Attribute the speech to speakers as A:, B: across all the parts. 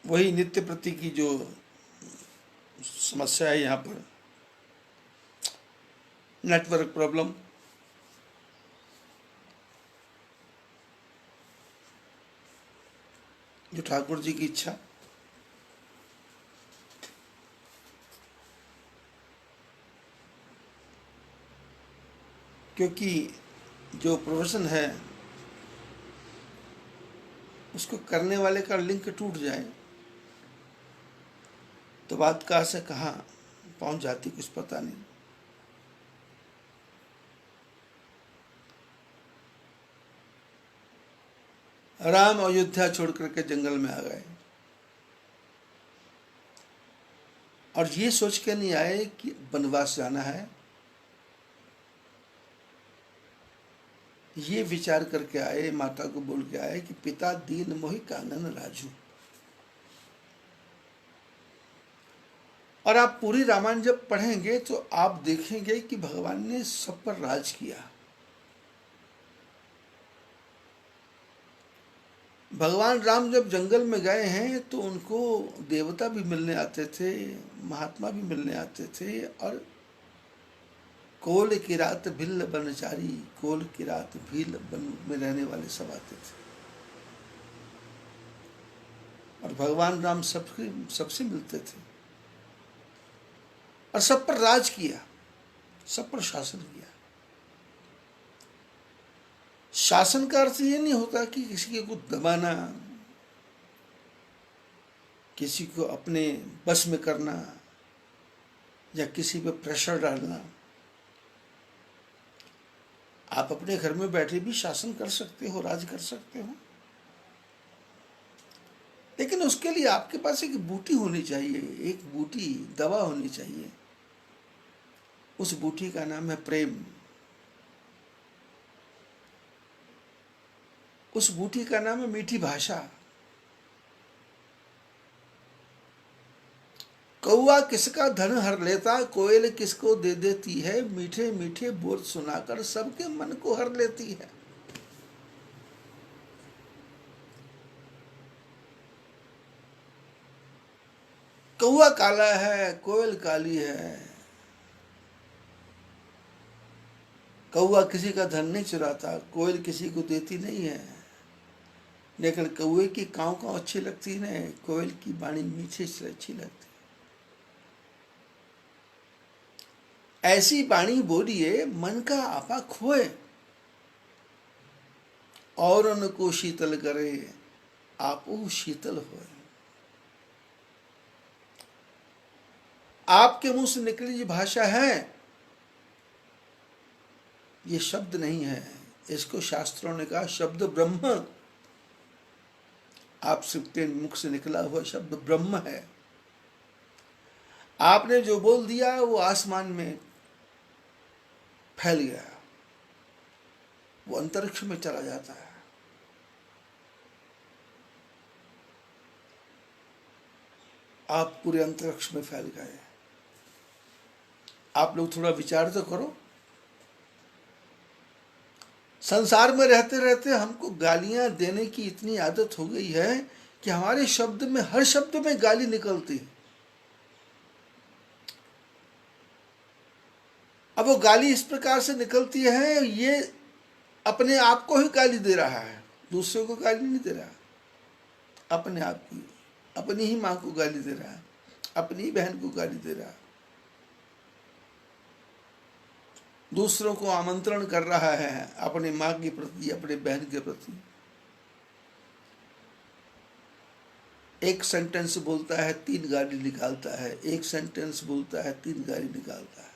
A: वही नित्य प्रति की जो समस्या है यहाँ पर, नेटवर्क प्रॉब्लम। जो ठाकुर जी की इच्छा, क्योंकि जो प्रोफेशन है उसको करने वाले का लिंक टूट जाए तो बात कहाँ से कहाँ पहुंच जाती कुछ पता नहीं। राम अयोध्या छोड़ करके जंगल में आ गए और ये सोच के नहीं आए कि वनवास जाना है, ये विचार करके आए, माता को बोल के आए कि पिता दीन मोहि कानन राजू। और आप पूरी रामायण जब पढ़ेंगे तो आप देखेंगे कि भगवान ने सब पर राज किया। भगवान राम जब जंगल में गए हैं तो उनको देवता भी मिलने आते थे, महात्मा भी मिलने आते थे, और कोल की रात भिल्ल बनचारी, कोल की रात भील बन में रहने वाले सब आते थे। और भगवान राम सबसे मिलते थे और सब पर राज किया, सब पर शासन किया। शासन का अर्थ ये नहीं होता कि किसी को दबाना, किसी को अपने बस में करना या किसी पे प्रेशर डालना। आप अपने घर में बैठे भी शासन कर सकते हो, राज कर सकते हो, लेकिन उसके लिए आपके पास एक बूटी होनी चाहिए, एक बूटी दवा होनी चाहिए। उस बूटी का नाम है प्रेम, उस बूटी का नाम है मीठी भाषा। कौआ किसका धन हर लेता, कोयल किसको दे देती है, मीठे मीठे बोल सुनाकर सबके मन को हर लेती है। कौआ काला है, कोयल काली है। कौआ किसी का धन नहीं चुराता, कोयल किसी को देती नहीं है, लेकिन कौए की काँव काँव अच्छी लगती है, कोयल की वाणी मीठी से अच्छी लगती। ऐसी वाणी बोलिए मन का आपा खोए, और उनको शीतल करे आपो शीतल होए। आपके मुंह से निकली जो भाषा है ये शब्द नहीं है, इसको शास्त्रों ने कहा शब्द ब्रह्म। आप सबके मुख से निकला हुआ शब्द ब्रह्म है। आपने जो बोल दिया वो आसमान में फैल गया, वो अंतरिक्ष में चला जाता है। आप पूरे अंतरिक्ष में फैल गए। आप लोग थोड़ा विचार तो करो। संसार में रहते रहते हमको गालियां देने की इतनी आदत हो गई है कि हमारे शब्द में, हर शब्द में गाली निकलती है। अब वो गाली इस प्रकार से निकलती है, ये अपने आप को ही गाली दे रहा है, दूसरे को गाली नहीं दे रहा। अपने आप की, अपनी ही माँ को गाली दे रहा है, अपनी ही बहन को गाली दे रहा है, दूसरों को आमंत्रण कर रहा है अपनी माँ के प्रति, अपने बहन के प्रति। एक सेंटेंस बोलता है 3 गाली निकालता है, एक सेंटेंस बोलता है 3 गाली निकालता है।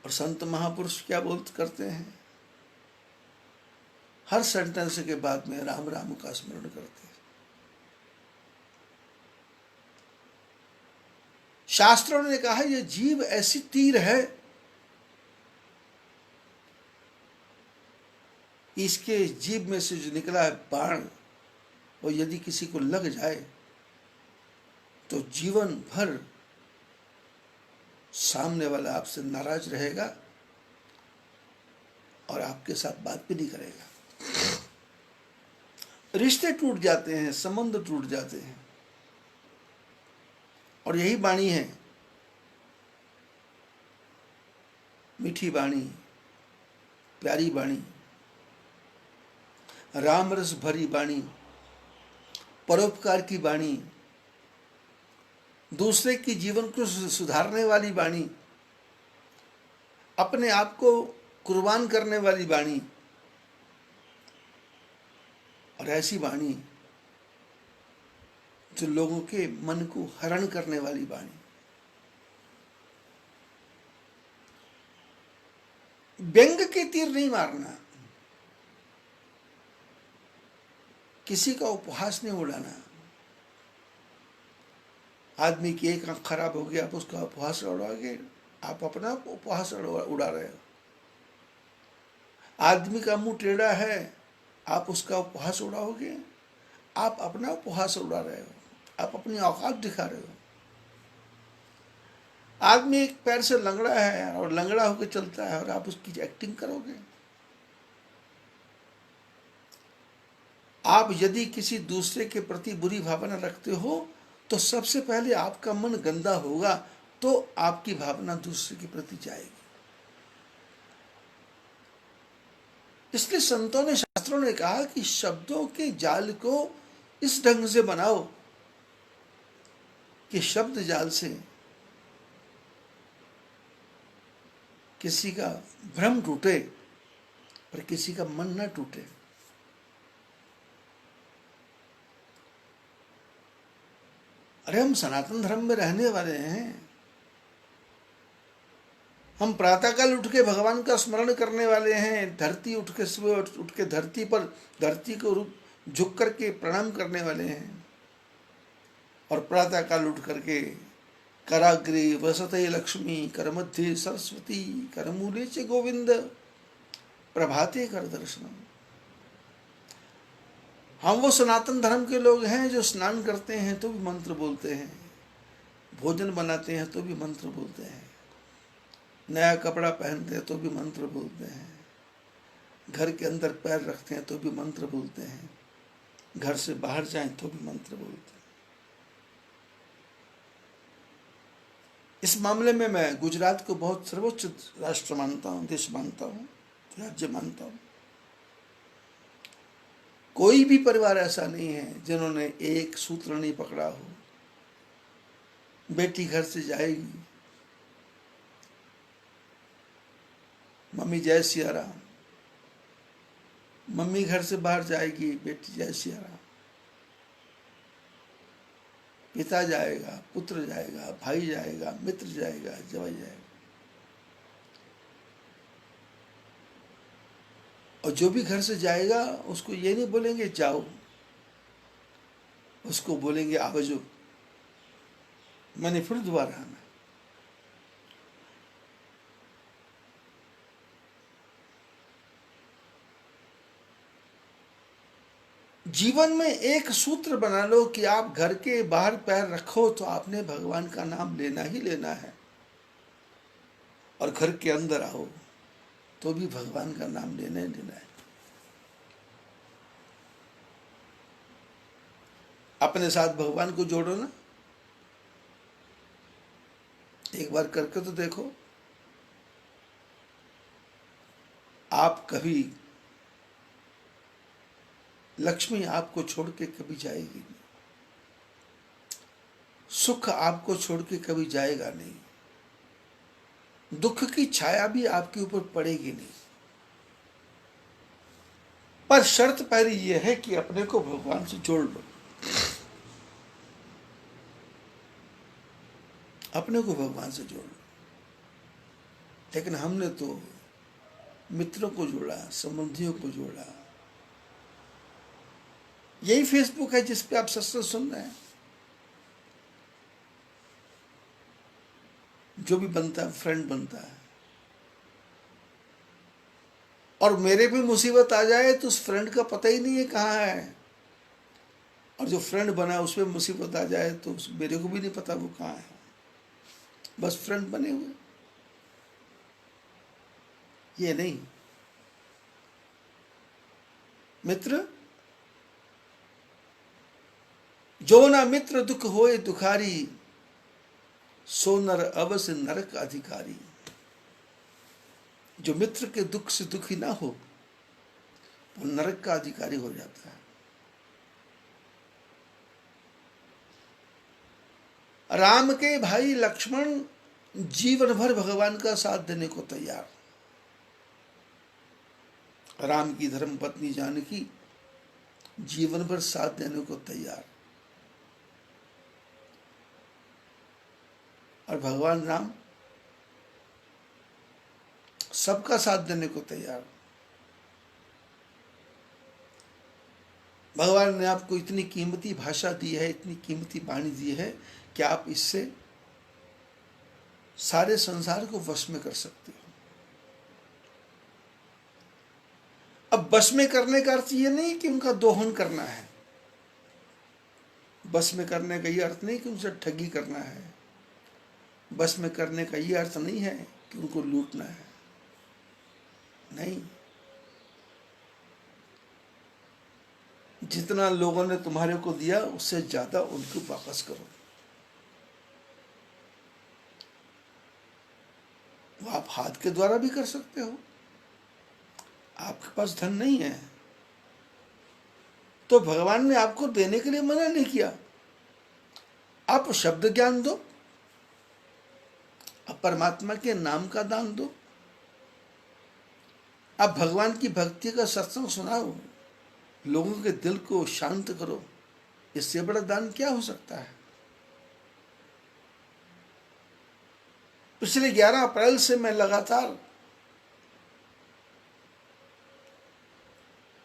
A: और संत महापुरुष क्या करते हैं? हर सेंटेंस के बाद में राम राम का स्मरण करते हैं। शास्त्रों ने कहा यह जीव ऐसी तीर है, इसके जीभ में से जो निकला है बाण, और यदि किसी को लग जाए तो जीवन भर सामने वाला आपसे नाराज रहेगा और आपके साथ बात भी नहीं करेगा। रिश्ते टूट जाते हैं, संबंध टूट जाते हैं। और यही वाणी है, मीठी वाणी, प्यारी वाणी, राम रस भरी वाणी, परोपकार की वाणी, दूसरे की जीवन को सुधारने वाली वाणी, अपने आप को कुर्बान करने वाली वाणी, और ऐसी वाणी जो लोगों के मन को हरण करने वाली वाणी। व्यंग के तीर नहीं मारना, किसी का उपहास नहीं उड़ाना। आदमी की एक आंख खराब हो गया, आप उसका उपहास उड़ाओगे, आप अपना उपहास उड़ा रहे हो। आदमी का मुंह टेढ़ा है, आप उसका उपहास उड़ाओगे, आप अपना उपहास उड़ा रहे हो, आप अपनी औकात दिखा रहे हो। आदमी एक पैर से लंगड़ा है और लंगड़ा होकर चलता है और आप उसकी एक्टिंग करोगे। आप यदि किसी दूसरे के प्रति बुरी भावना रखते हो तो सबसे पहले आपका मन गंदा होगा, तो आपकी भावना दूसरे के प्रति जाएगी। इसलिए संतों ने, शास्त्रों ने कहा कि शब्दों के जाल को इस ढंग से बनाओ कि शब्द जाल से किसी का भ्रम टूटे पर किसी का मन न टूटे। अरे हम सनातन धर्म में रहने वाले हैं, हम प्रातःकाल उठ के भगवान का स्मरण करने वाले हैं, धरती उठ के सुबह उठ के धरती पर धरती को झुक करके प्रणाम करने वाले हैं। और प्रातःकाल उठ करके कराग्रे वसते लक्ष्मी, करमध्ये सरस्वती, करमूले च गोविंद, प्रभाते कर दर्शनम। हम वो सनातन धर्म के लोग हैं जो स्नान करते हैं तो भी मंत्र बोलते हैं, भोजन बनाते हैं तो भी मंत्र बोलते हैं, नया कपड़ा पहनते हैं तो भी मंत्र बोलते हैं, घर के अंदर पैर रखते हैं तो भी मंत्र बोलते हैं, घर से बाहर जाएं तो भी मंत्र बोलते हैं। इस मामले में मैं गुजरात को बहुत सर्वोच्च राष्ट्र मानता हूँ, देश मानता हूँ, राज्य मानता हूँ। कोई भी परिवार ऐसा नहीं है जिन्होंने एक सूत्र नहीं पकड़ा हो। बेटी घर से जाएगी, मम्मी जय सिया राम, मम्मी घर से बाहर जाएगी, बेटी जय सिया राम, पिता जाएगा, पुत्र जाएगा, भाई जाएगा, मित्र जाएगा, जवाई जाएगा। और जो भी घर से जाएगा उसको ये नहीं बोलेंगे जाओ, उसको बोलेंगे आवजो, मैंने फिर दोबारा आना। जीवन में एक सूत्र बना लो कि आप घर के बाहर पैर रखो तो आपने भगवान का नाम लेना ही लेना है, और घर के अंदर आओ तो भी भगवान का नाम लेना ही लेना है। अपने साथ भगवान को जोड़ो ना, एक बार करके तो देखो। आप कभी, लक्ष्मी आपको छोड़ के कभी जाएगी नहीं, सुख आपको छोड़ के कभी जाएगा नहीं, दुख की छाया भी आपके ऊपर पड़ेगी नहीं। पर शर्त पहली यह है कि अपने को भगवान से जोड़ लो, अपने को भगवान से जोड़ लो। लेकिन हमने तो मित्रों को जोड़ा, संबंधियों को जोड़ा। यही फेसबुक है जिस पे आप सत्संग सुन रहे हैं। जो भी बनता है फ्रेंड बनता है, और मेरे पे मुसीबत आ जाए तो उस फ्रेंड का पता ही नहीं है कहाँ है, और जो फ्रेंड बना उस पर मुसीबत आ जाए तो मेरे को भी नहीं पता वो कहाँ है। बस फ्रेंड बने हुए, ये नहीं। मित्र जो ना मित्र दुख होए दुखारी, सो नर अवश्य नरक अधिकारी। जो मित्र के दुख से दुखी ना हो वो नरक का अधिकारी हो जाता है। राम के भाई लक्ष्मण जीवन भर भगवान का साथ देने को तैयार। राम की धर्म पत्नी जानकी जीवन भर साथ देने को तैयार, और भगवान राम सबका साथ देने को तैयार। भगवान ने आपको इतनी कीमती भाषा दी है, इतनी कीमती वाणी दी है कि आप इससे सारे संसार को वश में कर सकते हो। अब वश में करने का अर्थ ये नहीं कि उनका दोहन करना है, बस में करने का ये अर्थ नहीं कि उनसे ठगी करना है, बस में करने का ये अर्थ नहीं है कि उनको लूटना है, नहीं। जितना लोगों ने तुम्हारे को दिया उससे ज्यादा उनको वापस करो। वो आप हाथ के द्वारा भी कर सकते हो। आपके पास धन नहीं है तो भगवान ने आपको देने के लिए मना नहीं किया। आप शब्द ज्ञान दो, आप परमात्मा के नाम का दान दो, आप भगवान की भक्ति का सत्संग सुनाओ, लोगों के दिल को शांत करो। इससे बड़ा दान क्या हो सकता है। पिछले 11 अप्रैल से मैं लगातार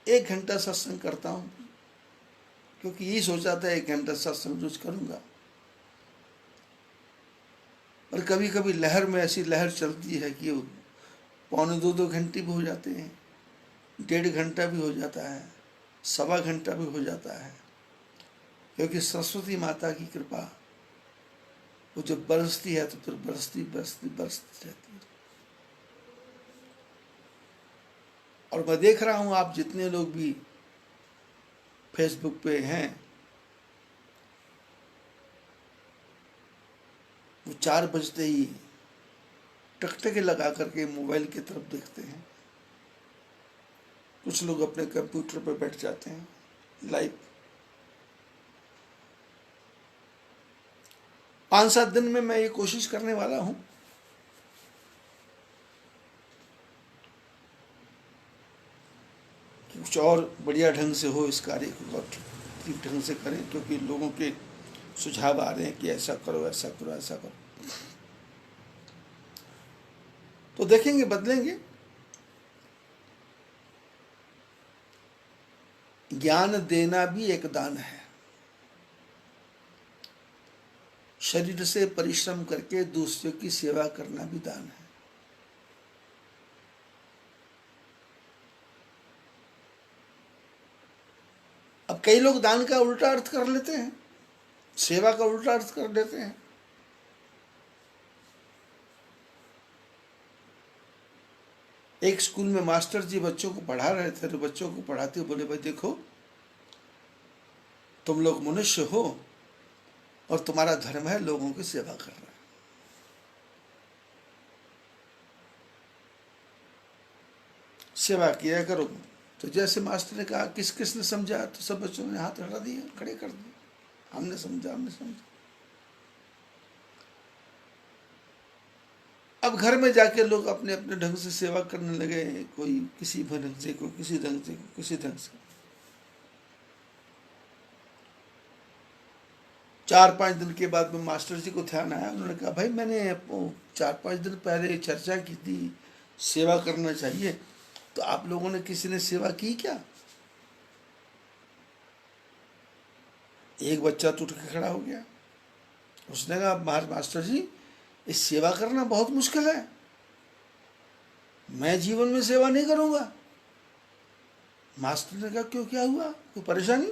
A: 1 घंटा सत्संग करता हूं, क्योंकि यही सोचा था 1 घंटा सत्संग रोज करूंगा। और कभी कभी लहर में ऐसी लहर चलती है कि 1.25-2 घंटे भी हो जाते हैं, 1.5 घंटा भी हो जाता है, 1.25 घंटा भी हो जाता है, क्योंकि सरस्वती माता की कृपा वो जब बरसती है तो फिर बरसती बरसती बरसती रहती है। और मैं देख रहा हूं आप जितने लोग भी फेसबुक पे हैं वो 4 बजते ही टकटके लगा करके मोबाइल की तरफ देखते हैं। कुछ लोग अपने कंप्यूटर पर बैठ जाते हैं लाइव। 5-7 दिन में मैं ये कोशिश करने वाला हूं कि कुछ और बढ़िया ढंग से हो इस कार्य को, और ठीक ढंग से करें, क्योंकि लोगों के सुझाव आ रहे हैं कि ऐसा करो ऐसा करो ऐसा करो। तो देखेंगे, बदलेंगे। ज्ञान देना भी एक दान है। शरीर से परिश्रम करके दूसरों की सेवा करना भी दान है। अब कई लोग दान का उल्टा अर्थ कर लेते हैं, सेवा का उल्टा अर्थ कर देते हैं। एक स्कूल में मास्टर जी बच्चों को पढ़ा रहे थे, तो बच्चों को पढ़ाते बोले, भाई देखो तुम लोग मनुष्य हो और तुम्हारा धर्म है लोगों की सेवा करना। सेवा किया करो। तो जैसे मास्टर ने कहा, किस किस ने समझा, तो सब बच्चों ने हाथ हटा दिए, खड़े कर दिए, हमने समझा हमने समझा। अब घर में जाके लोग अपने अपने ढंग से सेवा करने लगे, कोई किसी ढंग से, कोई किसी ढंग से, कोई किसी ढंग से। 4-5 दिन के बाद में मास्टर जी को ध्यान आया। उन्होंने कहा, भाई मैंने 4-5 दिन पहले चर्चा की थी सेवा करना चाहिए, तो आप लोगों ने किसी ने सेवा की क्या? एक बच्चा तो उठ के खड़ा हो गया। उसने कहा, मास्टर जी इस सेवा करना बहुत मुश्किल है, मैं जीवन में सेवा नहीं करूंगा। मास्टर ने कहा, क्यों, क्या हुआ, कोई परेशानी?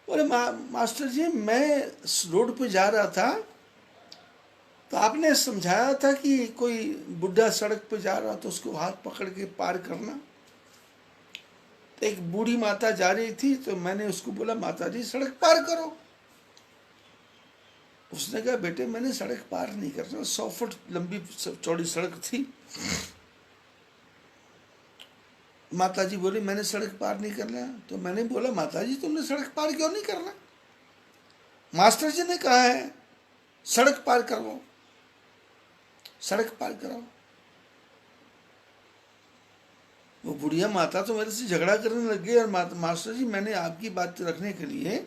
A: बोले, मास्टर जी मैं रोड पे जा रहा था तो आपने समझाया था कि कोई बुढ़ा सड़क पे जा रहा तो उसको हाथ पकड़ के पार करना। तो एक बूढ़ी माता जा रही थी, तो मैंने उसको बोला, माता जी सड़क पार करो। उसने कहा, बेटे मैंने सड़क पार नहीं करना। 100 फुट लंबी चौड़ी सड़क थी। माता जी बोली, मैंने सड़क पार नहीं करना। तो मैंने बोला, माता जी तुमने सड़क पार क्यों नहीं करना? मास्टर जी ने कहा है सड़क पार करो, सड़क पार कराओ। वो बुढ़िया माता तो मेरे से झगड़ा करने लग गई, और मास्टर जी मैंने आपकी बात रखने के लिए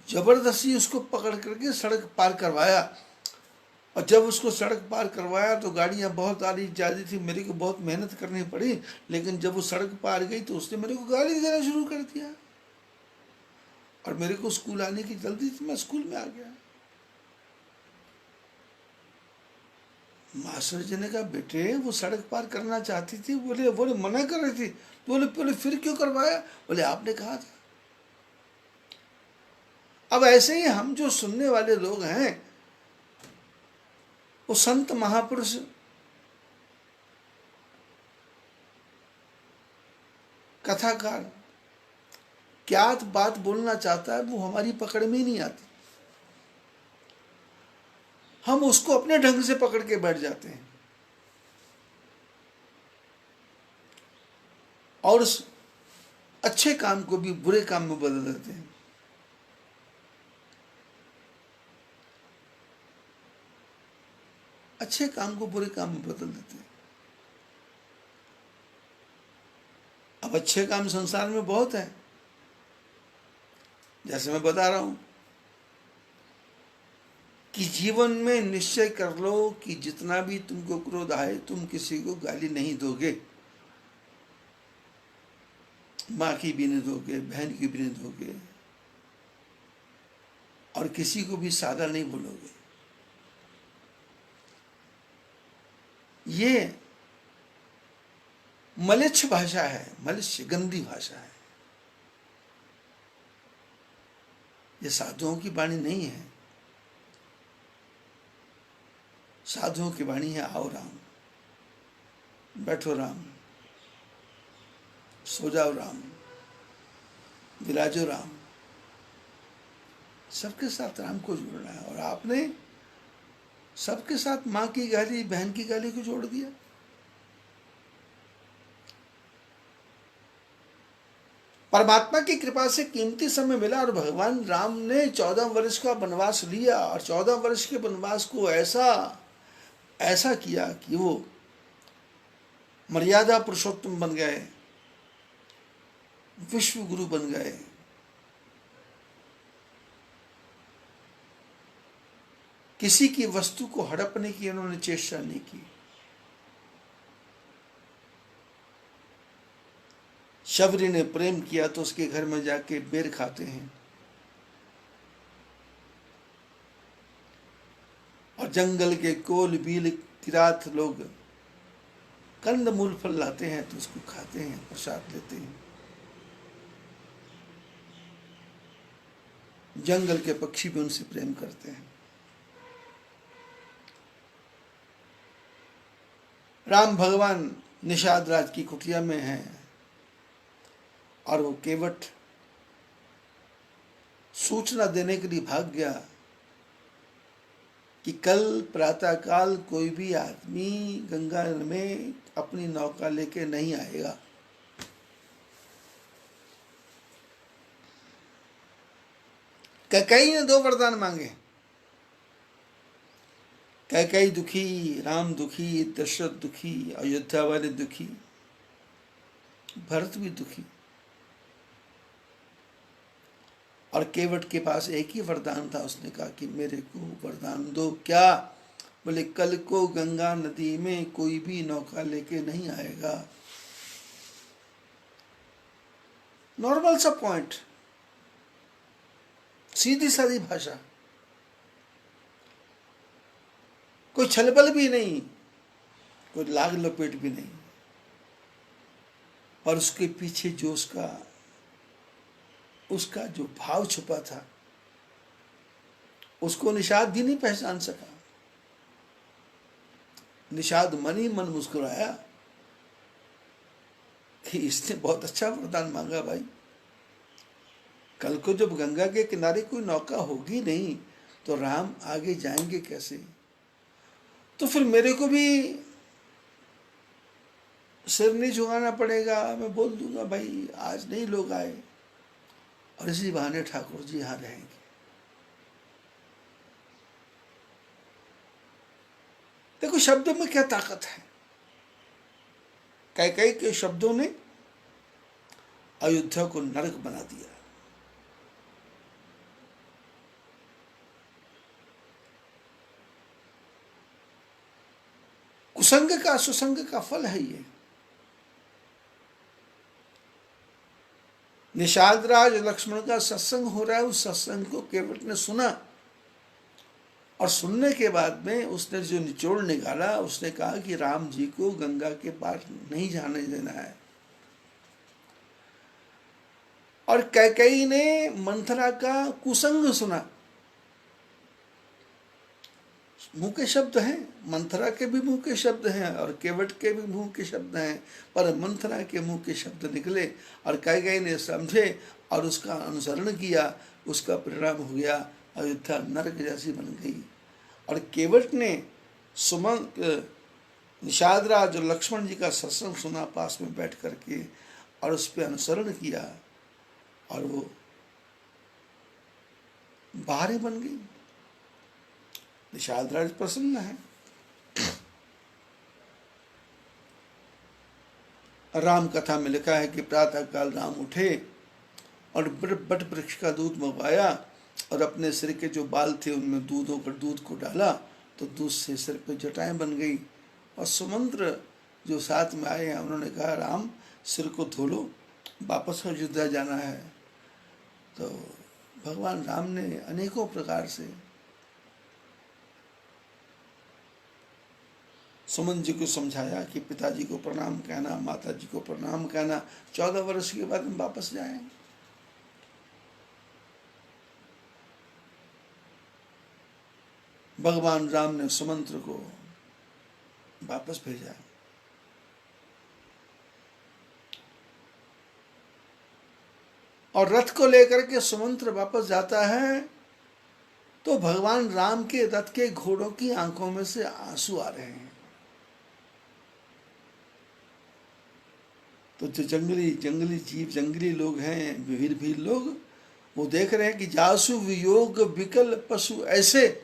A: जबरदस्ती उसको पकड़ करके सड़क पार करवाया। और जब उसको सड़क पार करवाया तो गाड़ियां बहुत आ रही जाती थी, मेरे को बहुत मेहनत करनी पड़ी। लेकिन जब वो सड़क पार गई तो उसने मेरे को गाली देना शुरू कर दिया, और मेरे को स्कूल आने की जल्दी थी, मैं स्कूल में आ गया। मास्टर जी ने कहा, बेटे वो सड़क पार करना चाहती थी। बोले बोले मना कर रही थी। बोले बोले फिर क्यों करवाया? बोले आपने कहा था। अब ऐसे ही हम जो सुनने वाले लोग हैं, वो संत महापुरुष कथाकार क्या बात बोलना चाहता है, वो हमारी पकड़ में ही नहीं आती। हम उसको अपने ढंग से पकड़ के बैठ जाते हैं, और उस अच्छे काम को भी बुरे काम में बदल देते हैं। अच्छे काम को बुरे काम में बदल देते हैं। अब अच्छे काम संसार में बहुत है। जैसे मैं बता रहा हूं कि जीवन में निश्चय कर लो कि जितना भी तुमको क्रोध आए, तुम किसी को गाली नहीं दोगे। माँ की भी नहीं दोगे, बहन की भी नहीं दोगे, और किसी को भी सादा नहीं बोलोगे। ये मलिच्छ भाषा है, मलिच्छ गंदी भाषा है। ये साधुओं की वाणी नहीं है। साधुओं की वाणी है, आओ राम, बैठो राम, सो जाओ राम, विराजो राम। सबके साथ राम को जोड़ना है। और आपने सबके साथ माँ की गाली, बहन की गाली को जोड़ दिया। परमात्मा की कृपा से कीमती समय मिला, और भगवान राम ने 14 वर्ष का वनवास लिया, और 14 वर्ष के वनवास को ऐसा किया कि वो मर्यादा पुरुषोत्तम बन गए, विश्व गुरु बन गए। किसी की वस्तु को हड़पने की उन्होंने चेष्टा नहीं की। शबरी ने प्रेम किया तो उसके घर में जाके बेर खाते हैं, और जंगल के कोल बील किरात लोग कंद मूल फल लाते हैं तो उसको खाते हैं, प्रसाद लेते हैं। जंगल के पक्षी भी उनसे प्रेम करते हैं। राम भगवान निषाद राज की कुटिया में हैं, और वो केवट सूचना देने के लिए भाग गया कि कल प्रातःकाल कोई भी आदमी गंगा में अपनी नौका लेके नहीं आएगा। कैकेयी ने 2 वरदान मांगे। कैकेयी दुखी, राम दुखी, दशरथ दुखी, अयोध्या वाले दुखी, भरत भी दुखी। और केवट के पास एक ही वरदान था। उसने कहा कि मेरे को वरदान दो। क्या? बोले कल को गंगा नदी में कोई भी नौका लेके नहीं आएगा। नॉर्मल सा पॉइंट, सीधी सादी भाषा, कोई छलबल भी नहीं, कोई लाग लपेट भी नहीं। और उसके पीछे जो उसका जो भाव छुपा था, उसको निषाद भी नहीं पहचान सका। निषाद मन ही मन मुस्कुराया कि इसने बहुत अच्छा वरदान मांगा भाई। कल को जब गंगा के किनारे कोई नौका होगी नहीं तो राम आगे जाएंगे कैसे? तो फिर मेरे को भी सिर नहीं झुकाना पड़ेगा, मैं बोल दूंगा भाई आज नहीं लोग आए, और इसी बहाने ठाकुर जी यहाँ रहेंगे। देखो शब्दों में क्या ताकत है। कैकेयी के शब्दों ने अयोध्या को नरक बना दिया। कुसंग का सुसंग का फल है ये। निषाद राज लक्ष्मण का सत्संग हो रहा है, उस सत्संग को केवट ने सुना, और सुनने के बाद में उसने जो निचोड़ निकाला, उसने कहा कि राम जी को गंगा के पार नहीं जाने देना है। और कैकेयी ने मंथरा का कुसंग सुना। मुंह के शब्द हैं, मंथरा के भी मुंह के शब्द हैं और केवट के भी मुंह के शब्द हैं, पर मंथरा के मुंह के शब्द निकले और कैकेयी ने समझे और उसका अनुसरण किया। उसका परिणाम हो गया अयोध्या नरक जैसी बन गई। और केवट ने निषाद राज और लक्ष्मण जी का सत्संग सुना पास में बैठ करके, और उस पर अनुसरण किया, और वो बाहरी बन गई। निषाद राज प्रसन्न है। राम कथा में लिखा है कि प्रातः काल राम उठे और बट वृक्ष का दूध मंगवाया, और अपने सिर के जो बाल थे उनमें दूध होकर दूध को डाला, तो दूध से सिर पे जटाएं बन गई। और सुमंत्र जो साथ में आए हैं उन्होंने कहा राम सिर को धो लो, वापस अयोध्या जाना है। तो भगवान राम ने अनेकों प्रकार से सुमन जी को समझाया कि पिताजी को प्रणाम कहना, माता जी को प्रणाम कहना, 14 वर्ष के बाद हम वापस जाएं। भगवान राम ने सुमंत्र को वापस भेजा। और रथ को लेकर के सुमंत्र वापस जाता है तो भगवान राम के रथ के घोड़ों की आंखों में से आंसू आ रहे हैं। तो जो जंगली जीव, जंगली लोग हैं, वीर लोग, वो देख रहे हैं कि जासु वियोग विकल पशु ऐसे,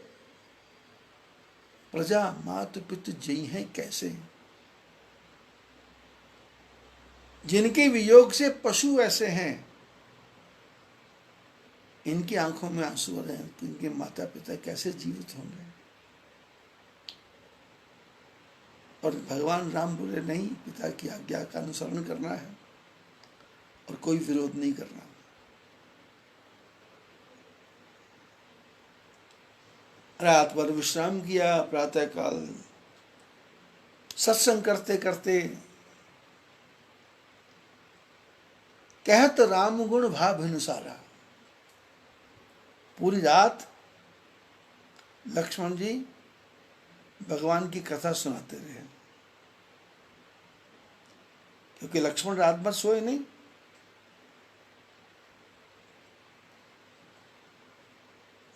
A: प्रजा मात पितु जई हैं कैसे। जिनके वियोग से पशु ऐसे हैं, इनकी आंखों में आंसू आ रहे हैं, तो इनके माता पिता कैसे जीवित होंगे। और भगवान राम बोले नहीं, पिता की आज्ञा का अनुसरण करना है और कोई विरोध नहीं करना। रात भर विश्राम किया। प्रातः काल सत्संग करते करते कहत राम गुण भाव अनुसारा, पूरी रात लक्ष्मण जी भगवान की कथा सुनाते रहे, क्योंकि लक्ष्मण रात भर सोए नहीं।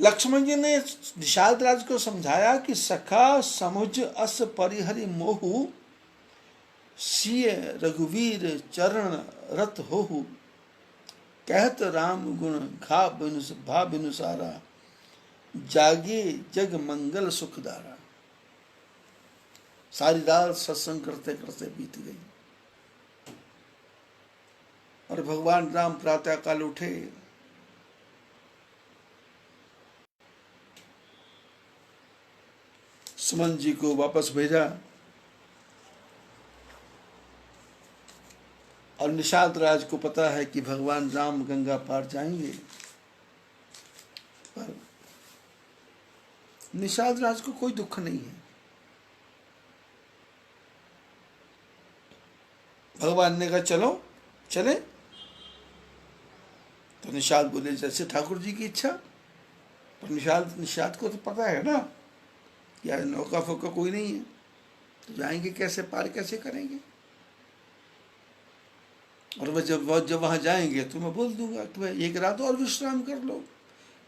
A: लक्ष्मण जी ने निषाद राज को समझाया कि सखा समुझ अस परिहरि मोहु, सिय रघुवीर चरण रत होहु, कहत राम गुण भाव अनुसारा, जागे जग मंगल सुखदारा। सारी रात सत्संग करते करते बीत गई और भगवान राम प्रातः काल उठे। सुमन जी को वापस भेजा और निषाद राज को पता है कि भगवान राम गंगा पार जाएंगे, पर निषाद राज को कोई दुख नहीं है। भगवान ने कहा चलो चले, तो निषाद बोले जैसे ठाकुर जी की इच्छा। पर निषाद को तो पता है ना यार नौका फोका कोई नहीं है, तो जाएंगे कैसे, पार कैसे करेंगे। और जब वहाँ जाएंगे तो मैं बोल दूंगा कि भाई एक रात और विश्राम कर लो,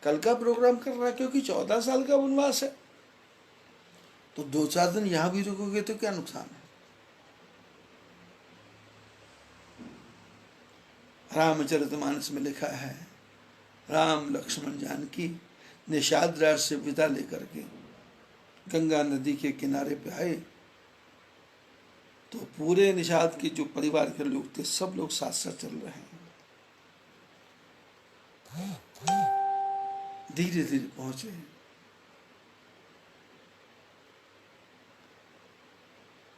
A: कल का प्रोग्राम कर रहा है, क्योंकि 14 साल का वनवास है, तो 2-4 दिन यहाँ भी रुकोगे तो क्या नुकसान है। रामचरितमानस में लिखा है, राम लक्ष्मण जानकी निषाद राज से विदा लेकर के गंगा नदी के किनारे पे आए, तो पूरे निषाद के जो परिवार के लोग थे सब लोग साथ साथ चल रहे हैं। धीरे धीरे पहुंचे।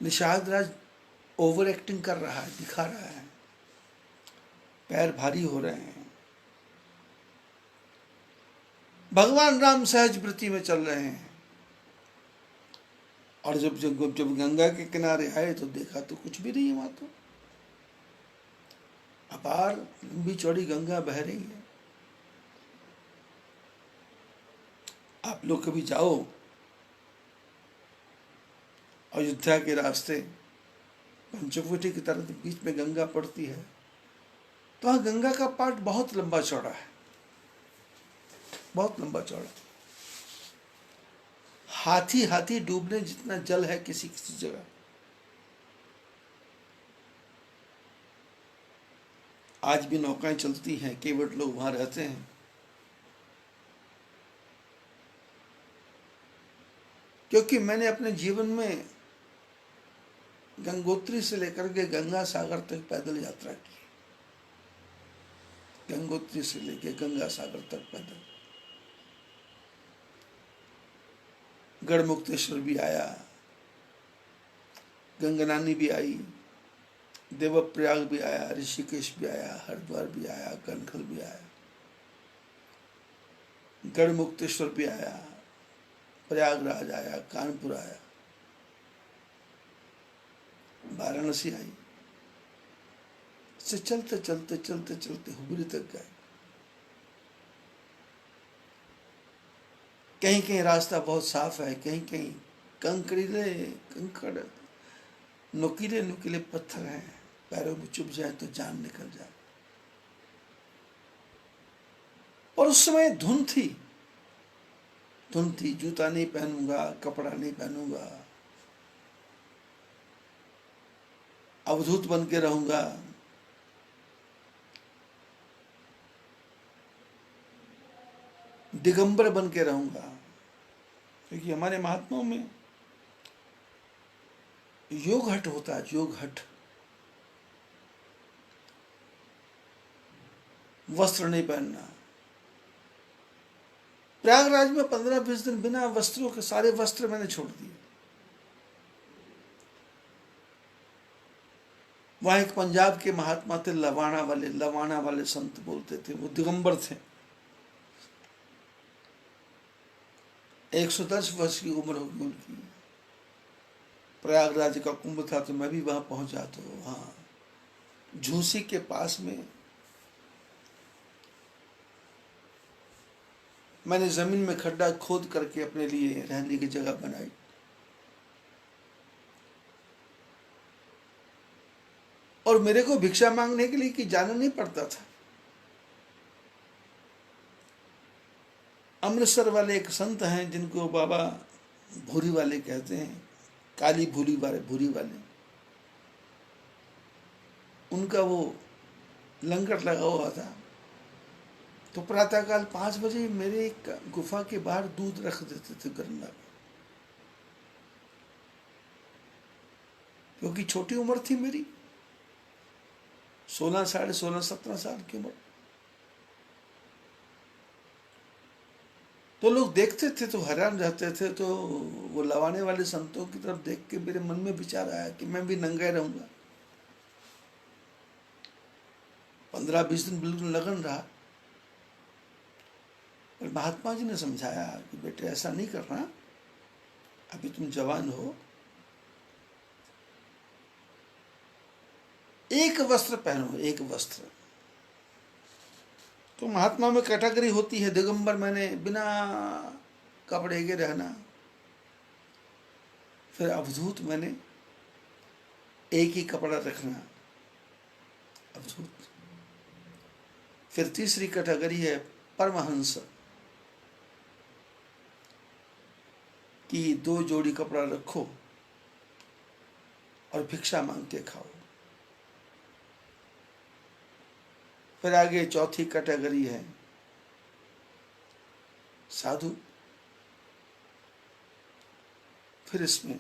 A: निषाद राज ओवर एक्टिंग कर रहा है, दिखा रहा है, पैर भारी हो रहे हैं। भगवान राम सहज वृत्ति में चल रहे हैं। और जब गंगा के किनारे आए तो देखा तो कुछ भी नहीं है, वहां तो अपार लंबी चौड़ी गंगा बह रही है। आप लोग कभी जाओ अयोध्या के रास्ते पंचवटी की तरफ, बीच में गंगा पड़ती है, तो वहां गंगा का पार्ट बहुत लंबा चौड़ा है, बहुत लंबा चौड़ा। हाथी हाथी डूबने जितना जल है किसी किसी जगह। आज भी नौकाएं चलती हैं, केवट लोग वहां रहते हैं। क्योंकि मैंने अपने जीवन में गंगोत्री से लेकर के गंगा सागर तक पैदल यात्रा की, गंगोत्री से लेकर गंगा सागर तक पैदल। गढ़मुक्तेश्वर भी आया, गंगनानी भी आई, देवप्रयाग भी आया, ऋषिकेश भी आया, हरिद्वार भी आया, कनखल भी आया, गढ़मुक्तेश्वर भी आया, प्रयागराज आया, कानपुर आया, वाराणसी आई। से चलते चलते चलते चलते हुबली तक गए। कहीं कहीं रास्ता बहुत साफ है, कहीं कहीं कंकड़ नुकीले नुकीले पत्थर हैं, पैरों में चुभ जाए तो जान निकल जाए। और उस समय धुन थी, जूता नहीं पहनूंगा, कपड़ा नहीं पहनूंगा, अवधूत बन के रहूंगा। दिगंबर बन के रहूंगा। क्योंकि हमारे महात्माओं में योग हट होता है, योग हट। वस्त्र नहीं पहनना। प्रयागराज में 15-20 दिन बिना वस्त्रों के, सारे वस्त्र मैंने छोड़ दिए। वहां एक पंजाब के महात्मा थे, लवाणा वाले संत बोलते थे, वो दिगंबर थे। 110 वर्ष की उम्र होगी उनकी। प्रयागराज का कुंभ था तो मैं भी वहां पहुंचा, तो वहां झूसी के पास में मैंने जमीन में खड्डा खोद करके अपने लिए रहने की जगह बनाई। और मेरे को भिक्षा मांगने के लिए कि जाना नहीं पड़ता था। अमृतसर वाले एक संत हैं जिनको बाबा भूरी वाले कहते हैं, काली भूरी वाले, उनका वो लंगर लगा हुआ था। तो प्रातःकाल 5 बजे मेरे गुफा के बाहर दूध रख देते थे गरम, क्योंकि छोटी उम्र थी मेरी, 16, 16.5, 17 साल की उम्र। तो लोग देखते थे तो हैरान रहते थे। तो वो लवाने वाले संतों की तरफ देख के मेरे मन में विचार आया कि मैं भी नंगा रहूंगा। 15-20 दिन बिल्कुल लगन रहा। पर महात्मा जी ने समझाया कि बेटे ऐसा नहीं करना, अभी तुम जवान हो, एक वस्त्र पहनो, एक वस्त्र। तो महात्मा में कैटेगरी होती है, दिगंबर मैंने बिना कपड़े के रहना, फिर अवधूत मैंने एक ही कपड़ा रखना, अद्भुत। फिर तीसरी कैटेगरी है परमहंस, कि 2 जोड़ी कपड़ा रखो और भिक्षा मांग के खाओ। फिर आगे चौथी कैटेगरी है साधु। फिर इसमें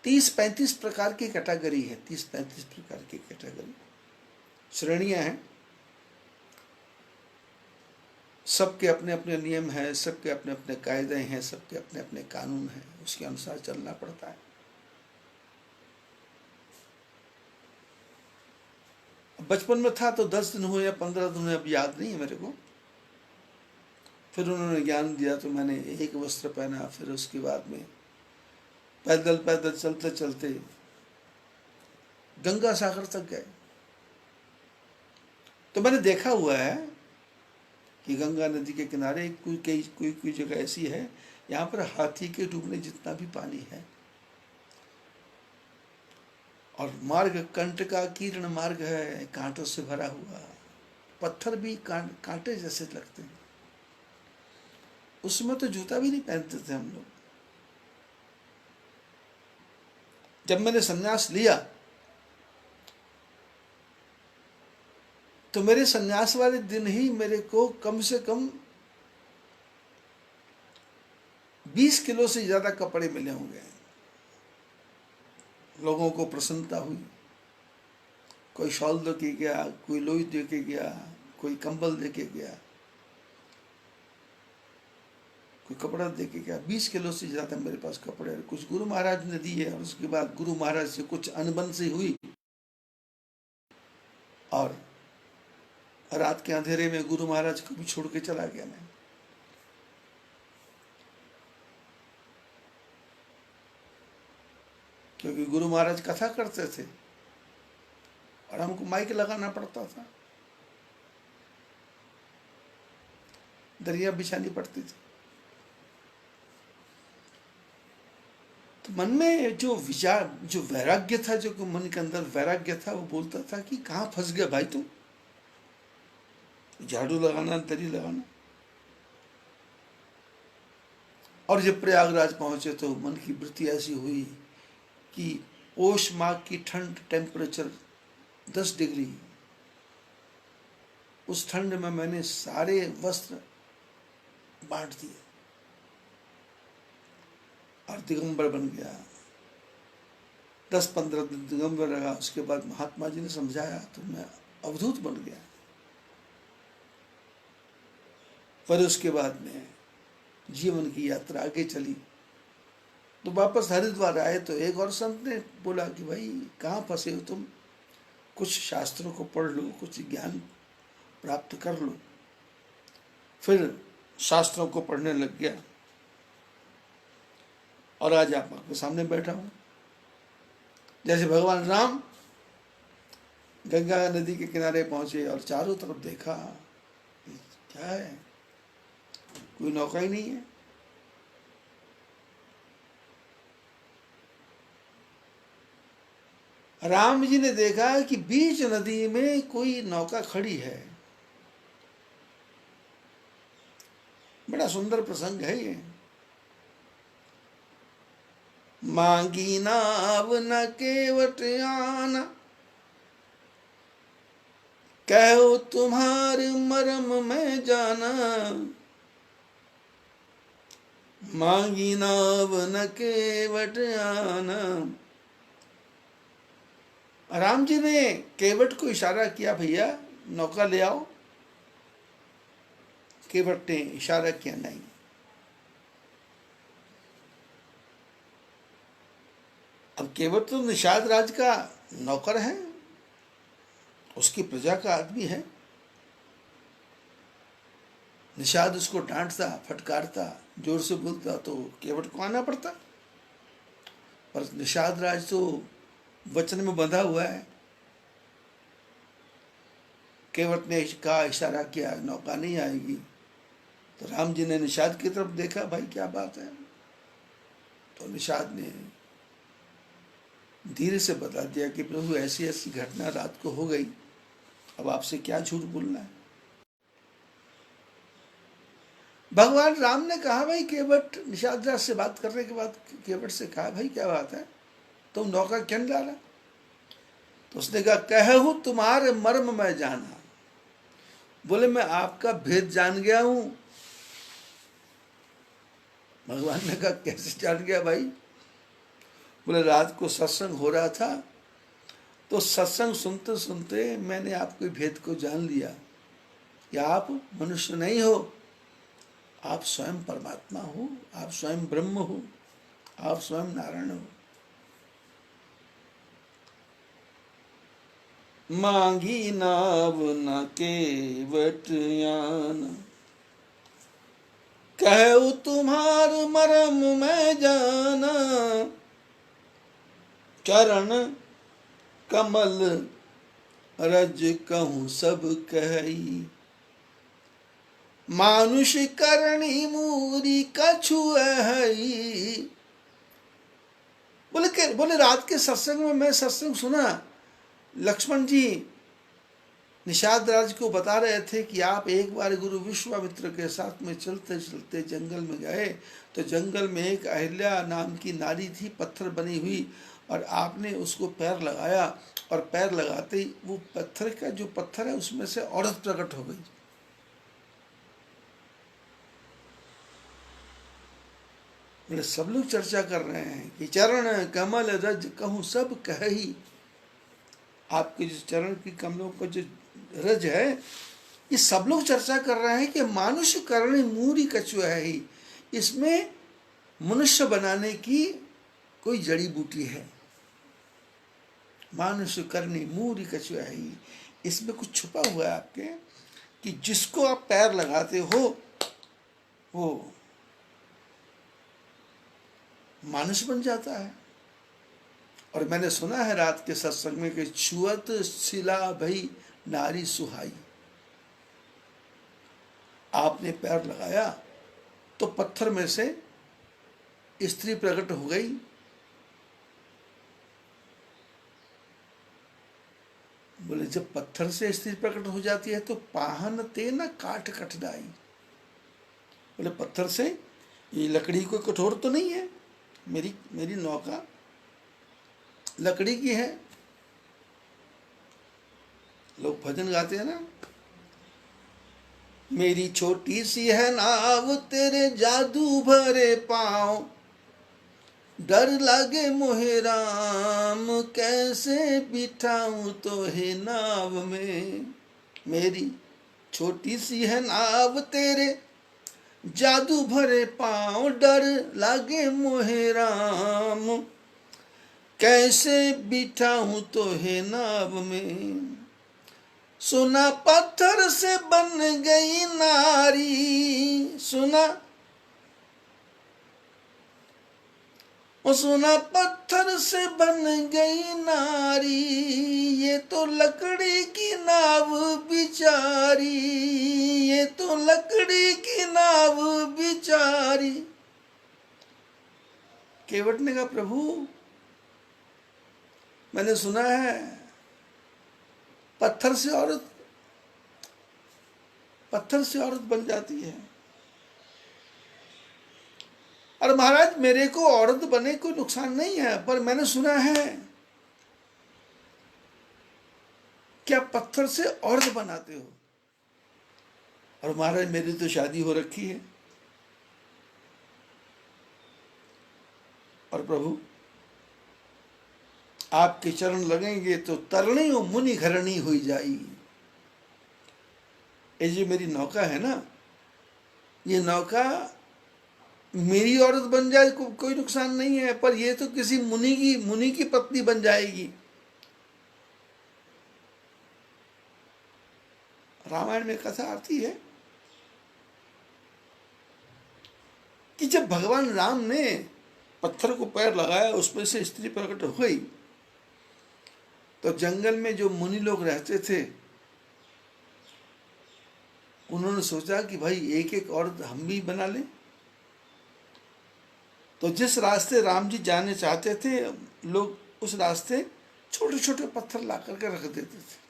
A: 30-35 प्रकार की कैटेगरी है, 30-35 प्रकार की कैटेगरी, श्रेणियां हैं। सबके अपने अपने नियम हैं, सबके अपने अपने कायदे हैं, सबके अपने अपने कानून हैं, उसके अनुसार चलना पड़ता है। बचपन में था तो 10 दिन हुए या 15 दिन हुए, अब याद नहीं है मेरे को। फिर उन्होंने ज्ञान दिया तो मैंने एक वस्त्र पहना। फिर उसके बाद में पैदल पैदल चलते चलते गंगा सागर तक गए। तो मैंने देखा हुआ है कि गंगा नदी के किनारे कोई जगह ऐसी है, यहाँ पर हाथी के डूबने जितना भी पानी है, और मार्ग कंट का कीर्ण मार्ग है, कांटों से भरा हुआ, पत्थर भी कांटे जैसे लगते हैं। उसमें तो जूता भी नहीं पहनते थे हम लोग। जब मैंने संन्यास लिया तो मेरे संन्यास वाले दिन ही मेरे को कम से कम 20 किलो से ज्यादा कपड़े मिले होंगे। लोगों को प्रसन्नता हुई, कोई शॉल दे के गया, कोई लोई दे के गया, कोई कंबल दे के गया, कोई कपड़ा दे के गया। 20 किलो से ज्यादा मेरे पास कपड़े, कुछ गुरु महाराज ने दिए, और उसके बाद गुरु महाराज से कुछ अनबन से हुई, और रात के अंधेरे में गुरु महाराज को भी छोड़ के चला गया मैं। क्योंकि गुरु महाराज कथा करते थे और हमको माइक लगाना पड़ता था, दरिया बिछानी पड़ती थी। तो मन में जो विचार, जो वैराग्य था, जो मन के अंदर वैराग्य था, वो बोलता था कि कहाँ फंस गया भाई तुम, झाड़ू लगाना, दरी लगाना। और जब प्रयागराज पहुंचे तो मन की वृत्ति ऐसी हुई कि पौष माह की ठंड, टेम्परेचर 10 डिग्री, उस ठंड में मैंने सारे वस्त्र बांट दिए और दिगंबर बन गया। 10-15 दिन दिगंबर रहा। उसके बाद महात्मा जी ने समझाया तो मैं अवधूत बन गया। पर उसके बाद में जीवन की यात्रा आगे चली। तो वापस हरिद्वार आए तो एक और संत ने बोला कि भाई कहाँ फंसे हो तुम, कुछ शास्त्रों को पढ़ लो, कुछ ज्ञान प्राप्त कर लो। फिर शास्त्रों को पढ़ने लग गया और आज आपके सामने बैठा हूँ। जैसे भगवान राम गंगा नदी के किनारे पहुंचे और चारों तरफ देखा, क्या है, कोई नौका ही नहीं है। राम जी ने देखा कि बीच नदी में कोई नौका खड़ी है। बड़ा सुंदर प्रसंग है ये। मांगी नाव न केवट आना, कहो तुम्हारे मरम में जाना। मांगी नाव न केवट आना। राम जी ने केवट को इशारा किया, भैया नौका ले आओ। केवट ने इशारा किया, नहीं। अब केवट तो निषाद राज का नौकर है, उसकी प्रजा का आदमी है। निषाद उसको डांटता, फटकारता, जोर से बोलता तो केवट को आना पड़ता। पर निषाद राज तो वचन में बंधा हुआ है। केवट ने कहा, इशारा किया, नौका नहीं आएगी। तो राम जी ने निषाद की तरफ देखा, भाई क्या बात है। तो निषाद ने धीरे से बता दिया कि प्रभु ऐसी ऐसी घटना रात को हो गई, अब आपसे क्या झूठ बोलना है। भगवान राम ने कहा, भाई केवट निषाद राज से बात करने के बाद केवट से कहा, भाई क्या बात है, तुम नौका क्यों डाला? तो उसने कहा, कहूं तुम्हारे मर्म मैं जाना। बोले मैं आपका भेद जान गया हूं। भगवान ने कहा, कैसे जान गया भाई? बोले रात को सत्संग हो रहा था, तो सत्संग सुनते सुनते मैंने आपके भेद को जान लिया कि आप मनुष्य नहीं हो, आप स्वयं परमात्मा हो, आप स्वयं ब्रह्म हो, आप स्वयं नारायण हो। मांगी नाव न केवट यान, कहूं तुम्हार मरम मैं जाना। चरण कमल रज कहूं सब कही, मानुष करणी मूरी कछु है। बोले रात के सत्संग में मैं सत्संग सुना, लक्ष्मण जी निषाद राज को बता रहे थे कि आप एक बार गुरु विश्वामित्र के साथ में चलते चलते जंगल में गए, तो जंगल में एक अहिल्या नाम की नारी थी, पत्थर बनी हुई, और आपने उसको पैर लगाया, और पैर लगाते ही वो पत्थर का जो पत्थर है उसमें से औरत प्रकट हो गई। बोले सब लोग चर्चा कर रहे हैं कि चरण कमल रज कहूं सब कही, आपके जो चरण की कमलों का जो रज है, ये सब लोग चर्चा कर रहे हैं कि मानुष करणी मूरी कछु है ही, इसमें मनुष्य बनाने की कोई जड़ी बूटी है। मानुष करणी मूरी कछु है ही, इसमें कुछ छुपा हुआ है आपके, कि जिसको आप पैर लगाते हो वो मानुष बन जाता है। और मैंने सुना है रात के सत्संग में कि छुअत शिला भई नारी सुहाई, आपने पैर लगाया तो पत्थर में से स्त्री प्रकट हो गई। बोले जब पत्थर से स्त्री प्रकट हो जाती है तो पाहन ते न काट कठदाई। बोले पत्थर से, ये लकड़ी कोई कठोर तो नहीं है, मेरी नौका लकड़ी की है। लोग भजन गाते हैं ना, मेरी छोटी सी है नाव तेरे जादू भरे पाँव, डर लगे मोहे राम कैसे बिठाऊं तो है नाव में। मेरी छोटी सी है नाव तेरे जादू भरे पाँव, डर लगे मोहे राम कैसे बिठाऊं तो है नाव में। सुना पत्थर से बन गई नारी, सुना पत्थर से बन गई नारी, ये तो लकड़ी की नाव बिचारी, ये तो लकड़ी की नाव बिचारी। केवट ने कहा प्रभु मैंने सुना है पत्थर से औरत बन जाती है, और महाराज मेरे को औरत बने कोई नुकसान नहीं है, पर मैंने सुना है कि आप पत्थर से औरत बनाते हो। और महाराज मेरी तो शादी हो रखी है, और प्रभु आपके चरण लगेंगे तो तरणी और मुनि घरणी हुई जाएगी। ये जो मेरी नौका है ना, ये नौका मेरी औरत बन जाए कोई नुकसान नहीं है, पर ये तो किसी मुनि की पत्नी बन जाएगी। रामायण में कथा आती है कि जब भगवान राम ने पत्थर को पैर लगाया, उसमें से स्त्री प्रकट हो गई, तो जंगल में जो मुनि लोग रहते थे उन्होंने सोचा कि भाई एक एक औरत हम भी बना लें। तो जिस रास्ते राम जी जाने चाहते थे, लोग उस रास्ते छोटे छोटे पत्थर ला करके रख देते थे।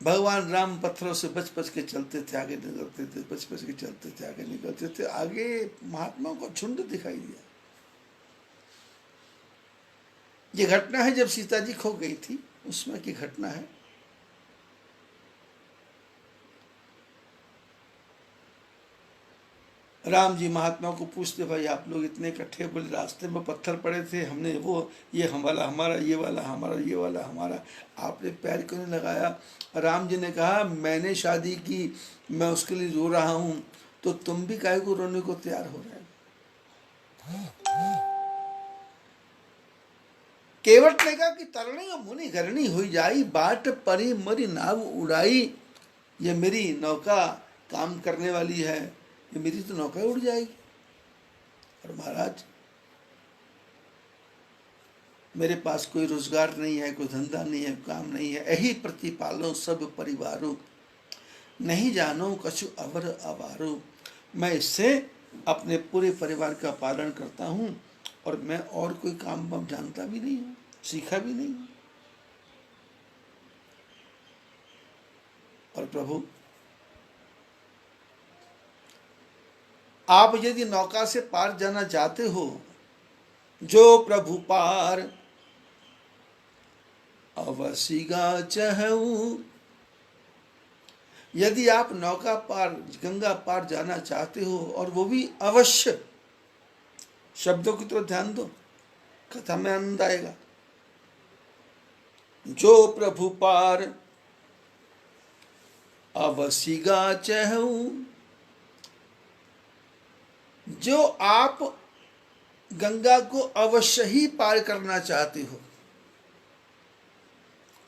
A: भगवान राम पत्थरों से बच बच के चलते थे, आगे निकलते थे, बच बच के चलते थे, आगे निकलते थे। आगे महात्माओं को झुंड दिखाई दिया। ये घटना है जब सीता जी खो गई थी, उसमें की घटना है। राम जी महात्मा को पूछते, भाई आप लोग इतने इकट्ठे, बोले रास्ते में पत्थर पड़े थे, हमने वो ये वाला हमारा, ये वाला हमारा, ये वाला हमारा, आपने पैर क्यों नहीं लगाया? राम जी ने कहा, मैंने शादी की, मैं उसके लिए रो रहा हूं, तो तुम भी काहे को रोने को तैयार हो रहे हो? केवट ने कहा कि तरणी मुनि घरणी हुई जाई, बाट परी मरी नाव उड़ाई। ये मेरी नौका काम करने वाली है, ये मेरी तो नौका उड़ जाएगी। और महाराज, मेरे पास कोई रोजगार नहीं है, कोई धंधा नहीं है, काम नहीं है, यही प्रतिपालो सब परिवारों, नहीं जानो कछु अवर अवारो। मैं इससे अपने पूरे परिवार का पालन करता हूँ, और मैं और कोई काम वाम जानता भी नहीं हूँ, सीखा भी नहीं हूँ। और प्रभु, आप यदि नौका से पार जाना चाहते हो, जो प्रभु पार अवसिगा चहऊ, यदि आप नौका पार, गंगा पार जाना चाहते हो, और वो भी अवश्य, शब्दों की तरफ ध्यान दो, कथा में आनंद आएगा। जो प्रभु पार अवसिगा चहऊ, जो आप गंगा को अवश्य ही पार करना चाहते हो।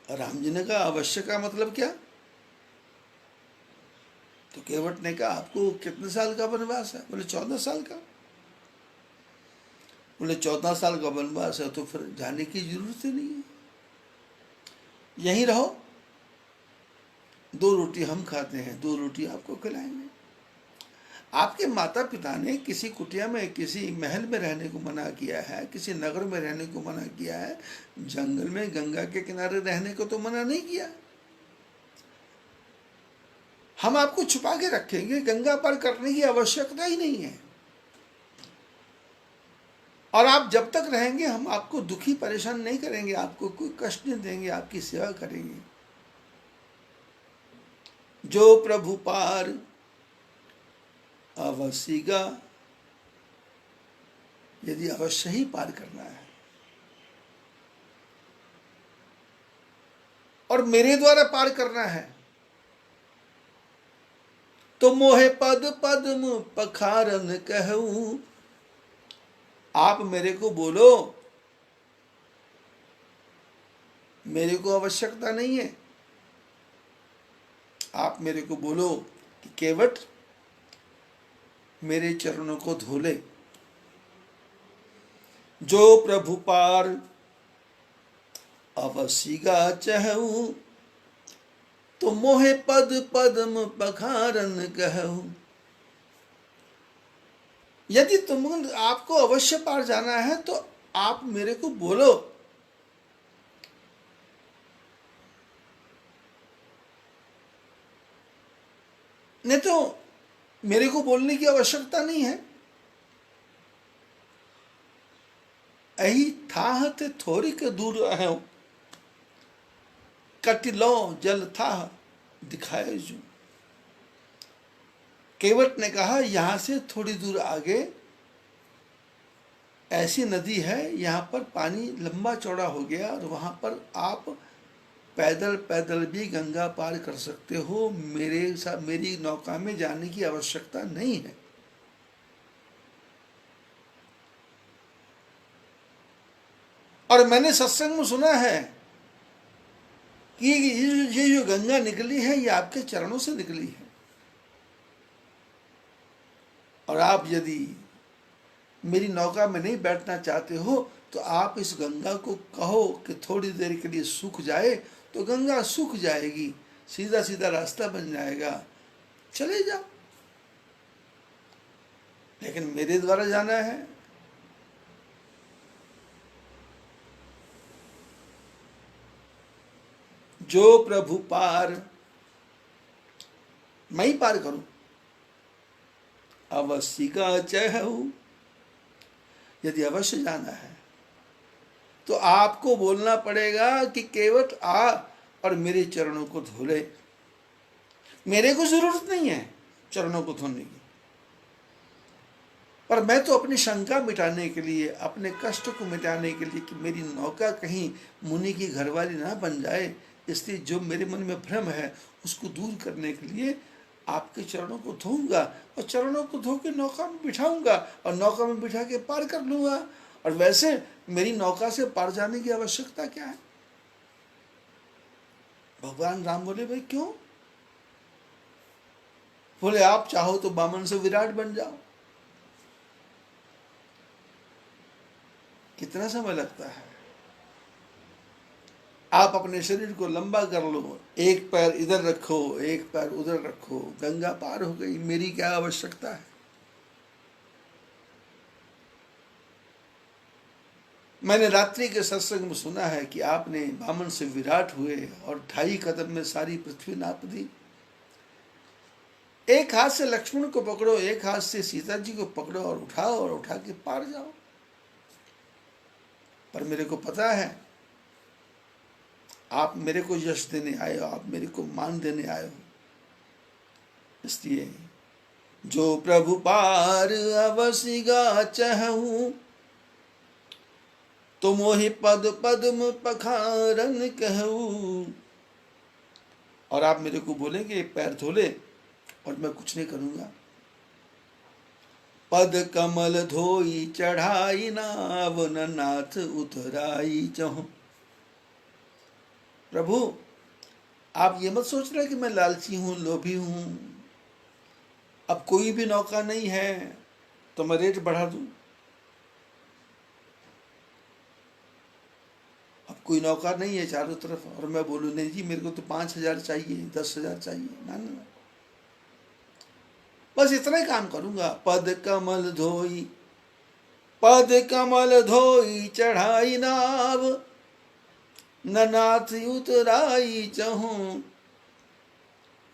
A: राम जी ने कहा अवश्य का मतलब क्या? तो केवट ने कहा, आपको कितने साल का वनवास है? बोले 14 साल का। बोले 14 साल का वनवास है तो फिर जाने की जरूरत ही नहीं है, यहीं रहो, 2 रोटी हम खाते हैं, 2 रोटी आपको खिलाएंगे। आपके माता पिता ने किसी कुटिया में, किसी महल में रहने को मना किया है, किसी नगर में रहने को मना किया है, जंगल में गंगा के किनारे रहने को तो मना नहीं किया। हम आपको छुपा के रखेंगे, गंगा पार करने की आवश्यकता ही नहीं है। और आप जब तक रहेंगे हम आपको दुखी परेशान नहीं करेंगे, आपको कोई कष्ट नहीं देंगे, आपकी सेवा करेंगे। जो प्रभु पार अवसिगा, यदि अवश्य ही पार करना है और मेरे द्वारा पार करना है, तो मोहे पद पद्म पखारन कहूं। आप मेरे को बोलो, मेरे को आवश्यकता नहीं है। आप मेरे को बोलो कि केवट मेरे चरणों को धो ले। जो प्रभु पार अवसिगा चहूं, तो मोहे पद पद्म पखारन कहूं। यदि तुम, आपको अवश्य पार जाना है तो आप मेरे को बोलो। नहीं तो मेरे को बोलने की आवश्यकता नहीं है। अही थाह ते थोड़ी के दूर है, कटिलो जल था दिखाए जो। केवट ने कहा, यहां से थोड़ी दूर आगे ऐसी नदी है, यहां पर पानी लंबा चौड़ा हो गया, और वहां पर आप पैदल पैदल भी गंगा पार कर सकते हो, मेरे साथ, मेरी नौका में जाने की आवश्यकता नहीं है। और मैंने सत्संग में सुना है कि ये जो गंगा निकली है, ये आपके चरणों से निकली है। और आप यदि मेरी नौका में नहीं बैठना चाहते हो, तो आप इस गंगा को कहो कि थोड़ी देर के लिए सूख जाए, तो गंगा सूख जाएगी, सीधा सीधा रास्ता बन जाएगा, चले जाओ। लेकिन मेरे द्वारा जाना है। जो प्रभु पार, मैं ही पार करूं, अवश्य का चहु। यदि अवश्य जाना है तो आपको बोलना पड़ेगा कि केवट आ और मेरे चरणों को धो ले। मेरे को जरूरत नहीं है चरणों को धोने की, पर मैं तो अपनी शंका मिटाने के लिए, अपने कष्ट को मिटाने के लिए कि मेरी नौका कहीं मुनि की घरवाली ना बन जाए, इसलिए जो मेरे मन में भ्रम है उसको दूर करने के लिए आपके चरणों को धोऊंगा और चरणों को धो के नौका में बिठाऊंगा और नौका में बिठा के पार कर लूंगा। और वैसे मेरी नौका से पार जाने की आवश्यकता क्या है? भगवान राम बोले, भाई क्यों? बोले, आप चाहो तो बामन से विराट बन जाओ। कितना समय लगता है? आप अपने शरीर को लंबा कर लो, एक पैर इधर रखो, एक पैर उधर रखो, गंगा पार हो गई। मेरी क्या आवश्यकता है? मैंने रात्रि के सत्संग में सुना है कि आपने बामन से विराट हुए और 2.5 कदम में सारी पृथ्वी नाप दी। एक हाथ से लक्ष्मण को पकड़ो, एक हाथ से सीता जी को पकड़ो और उठाओ और उठा के पार जाओ। पर मेरे को पता है आप मेरे को यश देने आए हो, आप मेरे को मान देने आए हो। इसलिए जो प्रभु पार अवश्य गा चहूं, तो मोहि पद पद्म पखारन कहूं। और आप मेरे को बोलेंगे पैर धो ले, और मैं कुछ नहीं करूंगा। पद कमल धोई चढ़ाई नाव, न नाथ उतराई चहूं। प्रभु आप ये मत सोच रहे कि मैं लालची हूं, लोभी हूं। अब कोई भी नौका नहीं है तो मैं रेट बढ़ा दूं। अब कोई नौका नहीं है चारों तरफ और मैं बोलूं नहीं जी मेरे को तो 5,000 चाहिए, 10,000 चाहिए। ना ना, बस इतना ही काम करूंगा। पद कमल धोई, पद कमल धोई चढ़ाई नाव, न नाथ उतराई चहूं।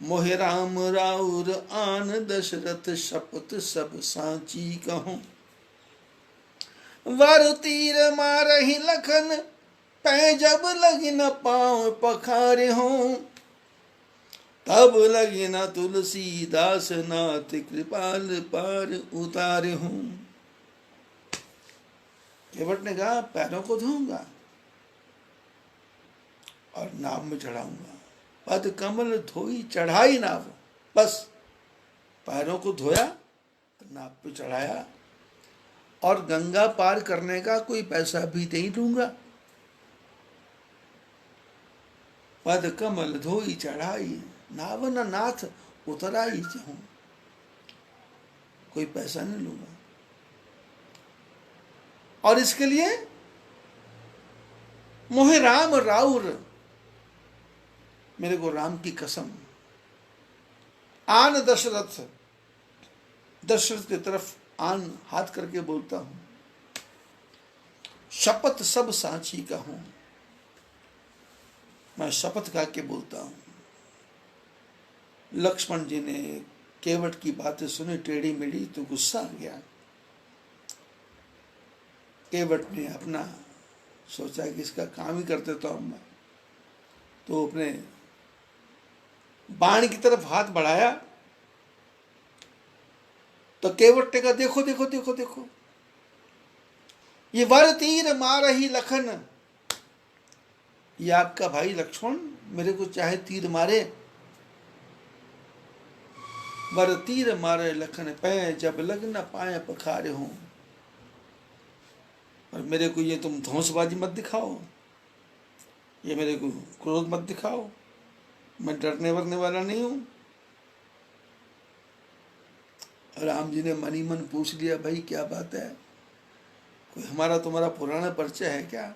A: मोहि राम राउर आन दशरथ, शपथ सब सांची कहूं। वर तीर मारहि लखन, पै जब लगी न पाँव पखारे हों। तब लगी न तुलसीदास, नाथ कृपाल पार उतारे हूं। केवट ने कहा पैरों को धोऊंगा और नाव में चढ़ाऊंगा। पद कमल धोई चढ़ाई नाव, बस पैरों को धोया तो नाव पे चढ़ाया। और गंगा पार करने का कोई पैसा भी नहीं दूंगा। पद कमल धोई चढ़ाई नाव, न नाथ उतराई चहूं। कोई पैसा नहीं लूंगा। और इसके लिए मोहे राम राउर, मेरे को राम की कसम, आन दशरथ, दशरथ की तरफ आन हाथ करके बोलता हूं। शपथ सब सांची का हूं, मैं शपथ खा के बोलता हूं। लक्ष्मण जी ने केवट की बातें सुनी टेढ़ी मेढ़ी तो गुस्सा आ गया। केवट ने अपना सोचा कि इसका काम ही कर देता हूं मैं, तो अपने बाण की तरफ हाथ बढ़ाया तो केवट ने कहा देखो देखो देखो देखो, ये वर तीर मारहि लखन। ये आपका भाई लक्ष्मण मेरे को चाहे तीर मारे, वर तीर मारे लखन, पै जब लग न पाए पखारे हों। और मेरे को ये तुम धौंसबाजी मत दिखाओ, ये मेरे को क्रोध मत दिखाओ, मैं डरने वरने वाला नहीं हूं। राम जी ने मन ही मन पूछ लिया भाई क्या बात है, कोई हमारा तुम्हारा पुराना परिचय है क्या?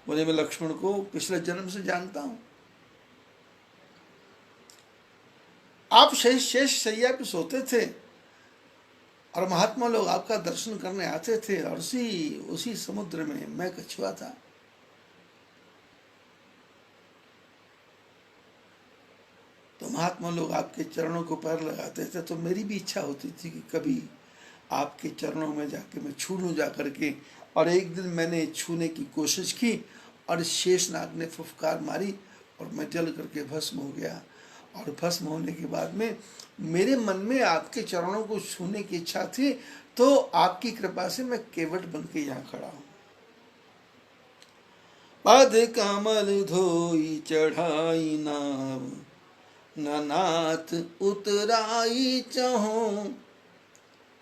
A: बोले मैं लक्ष्मण को पिछले जन्म से जानता हूं। आप शेष शैया पे सोते थे और महात्मा लोग आपका दर्शन करने आते थे और उसी उसी समुद्र में मैं कछुआ था। तो महात्मा लोग आपके चरणों को पैर लगाते थे, तो मेरी भी इच्छा होती थी कि कभी आपके चरणों में जाके मैं छू लूँ जा करके। और एक दिन मैंने छूने की कोशिश की और शेषनाग ने फुफकार मारी और मैं जल करके भस्म हो गया। और भस्म होने के बाद में मेरे मन में आपके चरणों को छूने की इच्छा थी, तो आपकी कृपा से मैं केवट बन के यहाँ खड़ा हूँ। पद कमल धोई चढ़ाई नाव, नाथ उतराई चहो,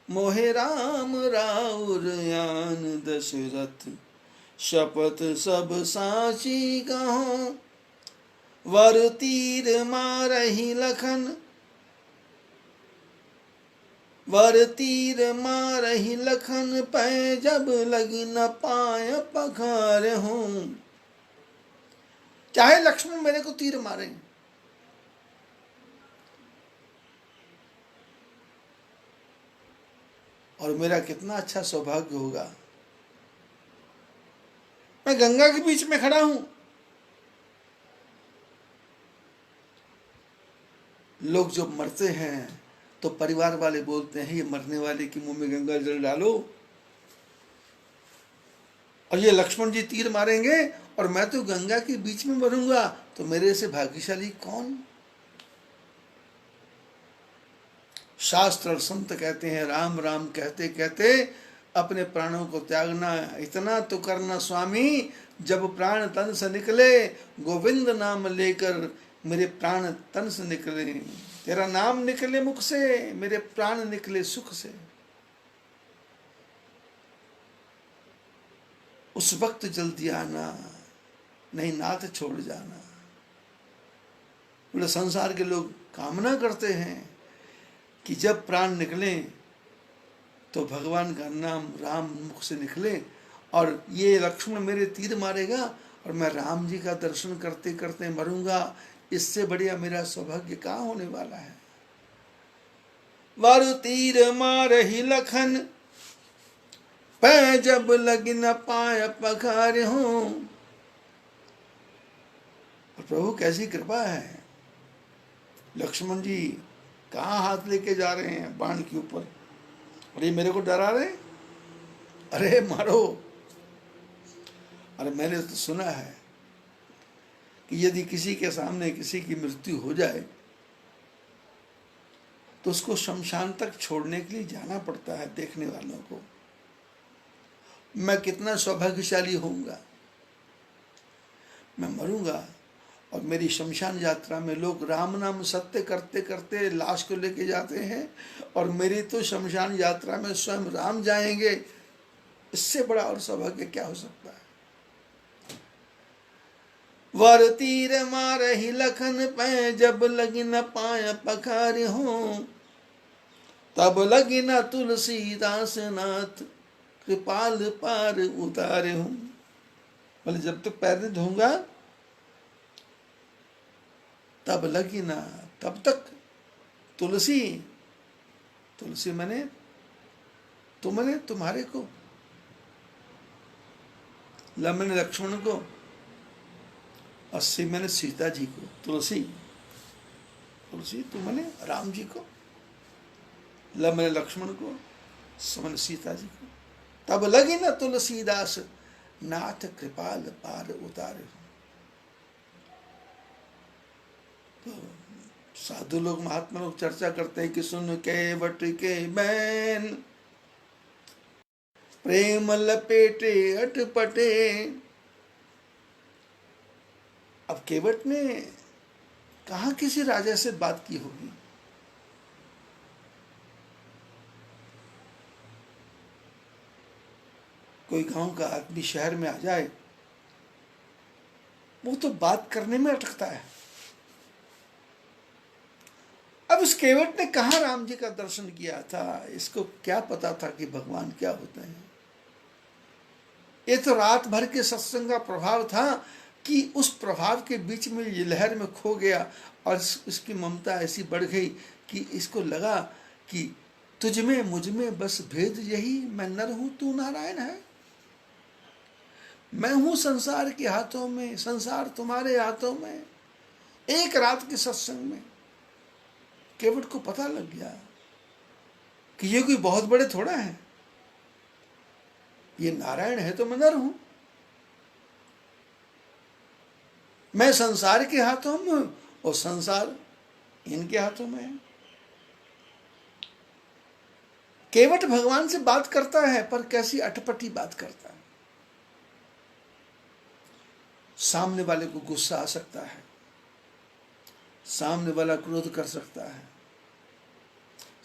A: मोहे राम राउर यान दशरथ, शपथ सब साची कहो, वर तीर मारहि लखन, वर तीर मारहि लखन, पै जब लगी न पाय पखार हूँ। चाहे लक्ष्मण मेरे को तीर मारे, और मेरा कितना अच्छा सौभाग्य होगा, मैं गंगा के बीच में खड़ा हूं। लोग जब मरते हैं तो परिवार वाले बोलते हैं ये मरने वाले के मुंह में गंगा जल डालो, और ये लक्ष्मण जी तीर मारेंगे और मैं तो गंगा के बीच में मरूंगा, तो मेरे से भाग्यशाली कौन। शास्त्र और संत कहते हैं राम राम कहते कहते अपने प्राणों को त्यागना, इतना तो करना स्वामी, जब प्राण तन से निकले, गोविंद नाम लेकर मेरे प्राण तन से निकले। तेरा नाम निकले मुख से, मेरे प्राण निकले सुख से। उस वक्त जल्दी आना, नहीं नाथ छोड़ जाना। पूरे संसार के लोग कामना करते हैं कि जब प्राण निकले तो भगवान का नाम राम मुख से निकले, और ये लक्ष्मण मेरे तीर मारेगा और मैं राम जी का दर्शन करते करते मरूंगा। इससे बढ़िया मेरा सौभाग्य कहाँ होने वाला है। वारु तीर मारहि लखन, पै जब लगी न पाय पखार हूं। प्रभु कैसी कृपा है, लक्ष्मण जी कहाँ हाथ लेके जा रहे हैं बाण के ऊपर, और ये मेरे को डरा रहे, अरे मारो। अरे मैंने तो सुना है कि यदि किसी के सामने किसी की मृत्यु हो जाए तो उसको शमशान तक छोड़ने के लिए जाना पड़ता है देखने वालों को। मैं कितना सौभाग्यशाली होऊंगा, मैं मरूंगा और मेरी शमशान यात्रा में लोग राम नाम सत्य करते करते लाश को लेके जाते हैं, और मेरी तो शमशान यात्रा में स्वयं राम जाएंगे। इससे बड़ा और सौभाग्य क्या हो सकता है। वर तीर मारहि लखन, पै जब लगी न पाय पखार हूं। तब लगी न तुलसीदास नाथ, कृपाल पार उतारे हूं। बोले जब तक पैर नहीं धोऊंगा तब लगी ना, तब तक तुलसी, तुलसी मैंने तुमने तुम्हारे को, मैंने लक्ष्मण को, और सी मैंने सीता जी को। तुलसी तुलसी तुमने राम जी को, मैंने लक्ष्मण को, मैंने सीता जी को। तब लगी ना तुलसीदास नाथ, कृपाल पार उतारे। तो साधु लोग महात्मा लोग चर्चा करते हैं कि सुन केवट के बैन, प्रेम लपेटे अटपटे। अब केवट ने कहाँ किसी राजा से बात की होगी, कोई गांव का आदमी शहर में आ जाए वो तो बात करने में अटकता है। अब इस केवट ने कहाँ राम जी का दर्शन किया था, इसको क्या पता था कि भगवान क्या होते हैं। ये तो रात भर के सत्संग का प्रभाव था कि उस प्रभाव के बीच में ये लहर में खो गया, और इसकी ममता ऐसी बढ़ गई कि इसको लगा कि तुझ में मुझ में बस भेद यही, मैं नर हूं तू नारायण है। मैं हूं संसार के हाथों में, संसार तुम्हारे हाथों में। एक रात के सत्संग में केवट को पता लग गया कि ये कोई बहुत बड़े थोड़ा है, ये नारायण है तो मैं नर हूं। मैं संसार के हाथों में हूं और संसार इनके हाथों में है। केवट भगवान से बात करता है, पर कैसी अटपटी बात करता है। सामने वाले को गुस्सा आ सकता है, सामने वाला क्रोध कर सकता है,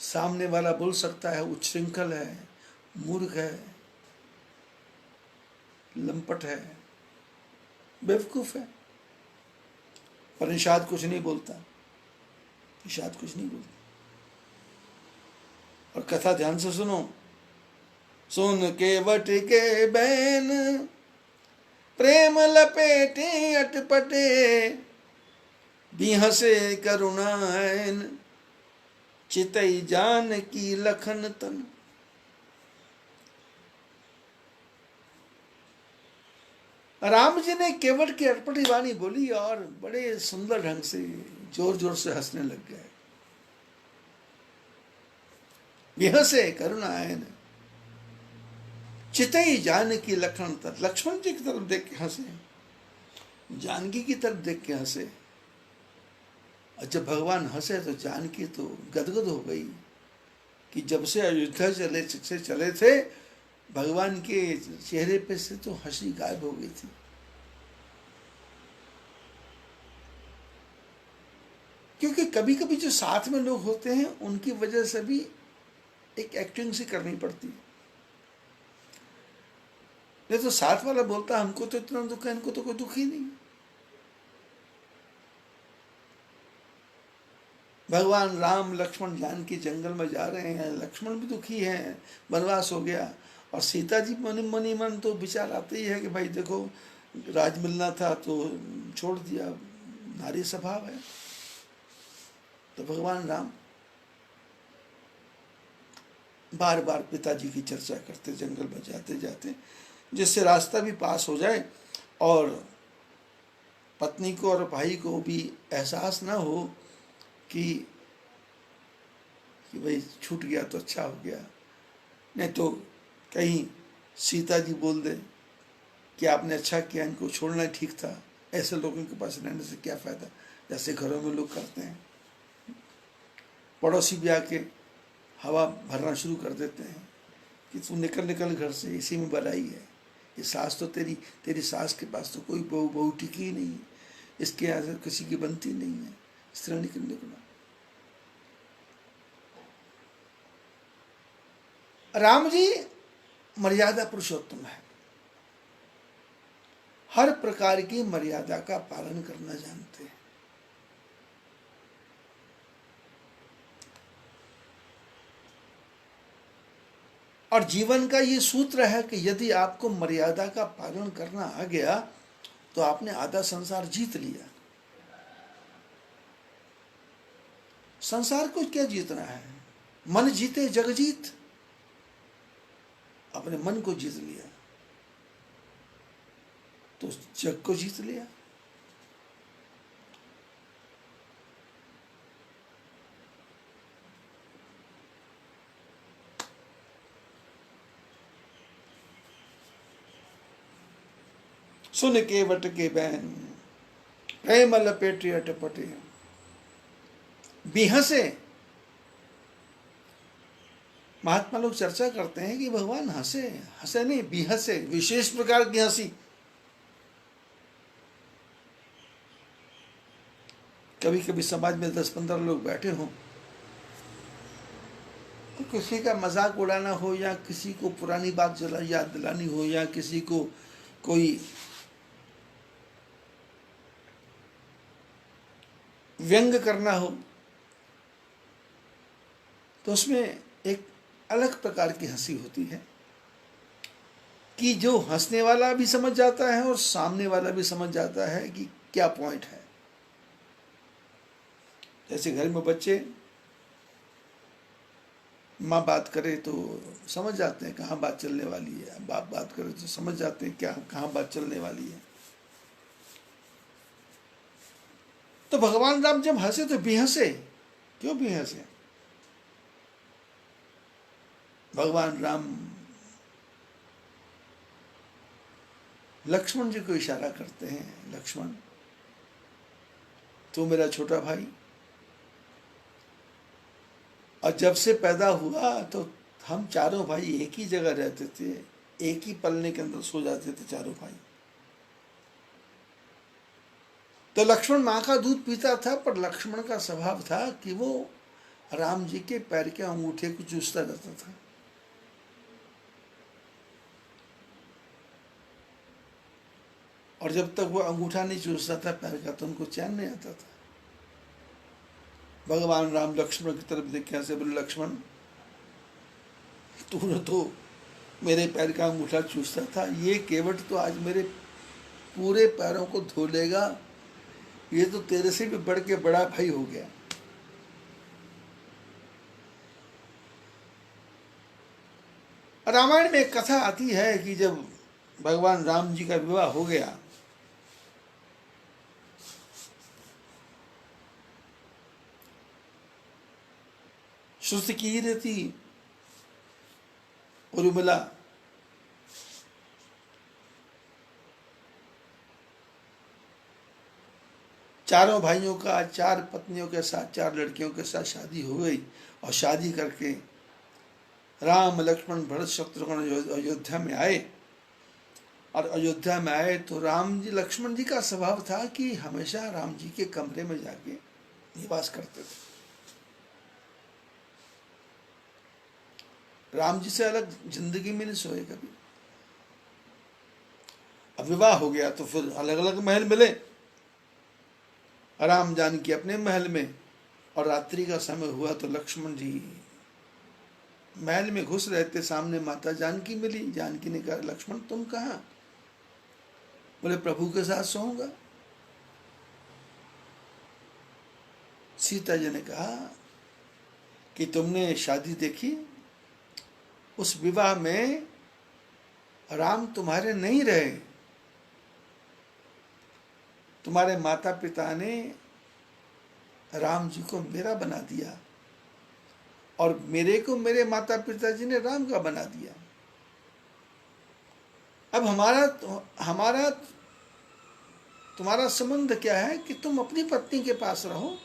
A: सामने वाला बोल सकता है उच्छृंखल है, मूर्ख है, लंपट है, बेवकूफ है। पर निषाद कुछ नहीं बोलता, निषाद कुछ नहीं बोलता। और कथा ध्यान से सुनो। सुन केवट के बैन, प्रेम लपेटे अटपटे, बिहसे करुणायन, चितई जान की लखन तन। राम जी ने केवट की अटपटी वाणी बोली और बड़े सुंदर ढंग से जोर जोर से हंसने लग गए। बिहसे करुणायन, चितई जानकी लखन तन। लक्ष्मण जी की तरफ देख के हंसे, जानकी की तरफ देख के हंसे। और जब भगवान हंसे तो जानकी तो गदगद हो गई कि जब से अयोध्या चले थे भगवान के चेहरे पे से तो हंसी गायब हो गई थी। क्योंकि कभी कभी जो साथ में लोग होते हैं उनकी वजह से भी एक एक्टिंग सी करनी पड़ती है। नहीं तो साथ वाला बोलता हमको तो इतना दुख है, इनको तो कोई दुख ही नहीं। भगवान राम लक्ष्मण जानकी जंगल में जा रहे हैं, लक्ष्मण भी दुखी हैं, वनवास हो गया। और सीता जी मनी मन तो विचार आते ही है कि भाई देखो राज मिलना था तो छोड़ दिया, नारी स्वभाव है। तो भगवान राम बार बार पिताजी की चर्चा करते जंगल में जाते जाते, जिससे रास्ता भी पास हो जाए और पत्नी को और भाई को भी एहसास ना हो कि भाई छूट गया तो अच्छा हो गया। नहीं तो कहीं सीता जी बोल दे कि आपने अच्छा किया, इनको छोड़ना ठीक था। ऐसे लोगों के पास रहने से क्या फ़ायदा, जैसे घरों में लोग करते हैं। पड़ोसी भी आके हवा भरना शुरू कर देते हैं कि तू निकल निकल घर से, इसी में भलाई है। ये सास तो तेरी सास के पास तो कोई बहू टिकी ही नहीं है, इसके यहाँ से किसी की बनती नहीं है, इस तरह निकलना। राम जी मर्यादा पुरुषोत्तम है, हर प्रकार की मर्यादा का पालन करना जानते हैं। और जीवन का ये सूत्र है कि यदि आपको मर्यादा का पालन करना आ गया तो आपने आधा संसार जीत लिया। संसार को क्या जीतना है, मन जीते जग जीत। अपने मन को जीत लिया तो जग को जीत लिया। सुन केवट के बैन, प्रेम लपेटे अटपटे, बिहसे। महात्मा लोग चर्चा करते हैं कि भगवान हंसे, हंसे नहीं बिहसे, विशेष प्रकार की हंसी। कभी कभी समाज में 10-15 लोग बैठे हों तो किसी का मजाक उड़ाना हो या किसी को पुरानी बात याद दिलानी हो या किसी को कोई व्यंग करना हो तो उसमें एक अलग प्रकार की हंसी होती है कि जो हंसने वाला भी समझ जाता है और सामने वाला भी समझ जाता है कि क्या पॉइंट है। जैसे घर में बच्चे माँ बात करे तो समझ जाते हैं कहाँ बात चलने वाली है, बाप बात करे तो समझ जाते हैं क्या कहाँ बात चलने वाली है। तो भगवान राम जब हंसे तो बेहंसे, क्यों बेहंसे? भगवान राम लक्ष्मण जी को इशारा करते हैं, लक्ष्मण तू मेरा छोटा भाई, और जब से पैदा हुआ तो हम चारों भाई एक ही जगह रहते थे, एक ही पलने के अंदर सो जाते थे चारों भाई। तो लक्ष्मण माँ का दूध पीता था, पर लक्ष्मण का स्वभाव था कि वो राम जी के पैर के अंगूठे को चूसता रहता था। और जब तक वो अंगूठा नहीं चूसता था पैर का तो उनको चैन नहीं आता था। भगवान राम लक्ष्मण की तरफ देखे से बोले, लक्ष्मण तूने तो मेरे पैर का अंगूठा चूसता था, ये केवट तो आज मेरे पूरे पैरों को धो लेगा, ये तो तेरे से भी बढ़ के बड़ा भाई हो गया। रामायण में एक कथा आती है कि जब भगवान राम जी का विवाह हो गया श्रुति की रहती उर्मिला चारों भाइयों का 4 पत्नियों के साथ 4 लड़कियों के साथ शादी हो गई, और शादी करके राम लक्ष्मण भरत शत्रुघ्न अयोध्या में आए। और अयोध्या में आए तो राम जी लक्ष्मण जी का स्वभाव था कि हमेशा राम जी के कमरे में जाके निवास करते थे। राम जी से अलग जिंदगी में नहीं सोए कभी। अब विवाह हो गया तो फिर अलग अलग महल मिले, राम जानकी अपने महल में, और रात्रि का समय हुआ तो लक्ष्मण जी महल में घुस रहे थे, सामने माता जानकी मिली। जानकी ने कहा, लक्ष्मण तुम कहाँ? बोले, प्रभु के साथ सोऊंगा। सीता जी ने कहा कि तुमने शादी देखी, उस विवाह में राम तुम्हारे नहीं रहे, तुम्हारे माता पिता ने राम जी को मेरा बना दिया, और मेरे को मेरे माता पिताजी ने राम का बना दिया। अब हमारा तुम्हारा संबंध क्या है कि तुम अपनी पत्नी के पास रहो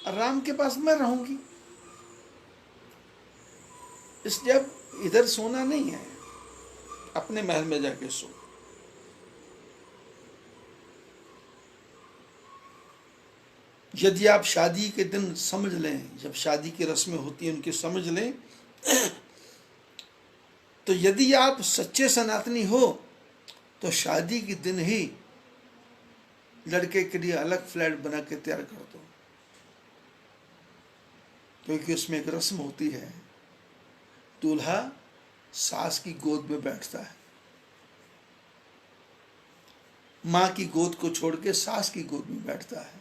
A: और राम के पास मैं रहूंगी, इसलिए अब इधर सोना नहीं है, अपने महल में जाके सो। यदि आप शादी के दिन समझ लें, जब शादी की रस्में होती हैं उनकी समझ लें, तो यदि आप सच्चे सनातनी हो तो शादी के दिन ही लड़के के लिए अलग फ्लैट बना के तैयार कर दो, क्योंकि उसमें एक रस्म होती है, दूल्हा सास की गोद में बैठता है, माँ की गोद को छोड़ के सास की गोद में बैठता है,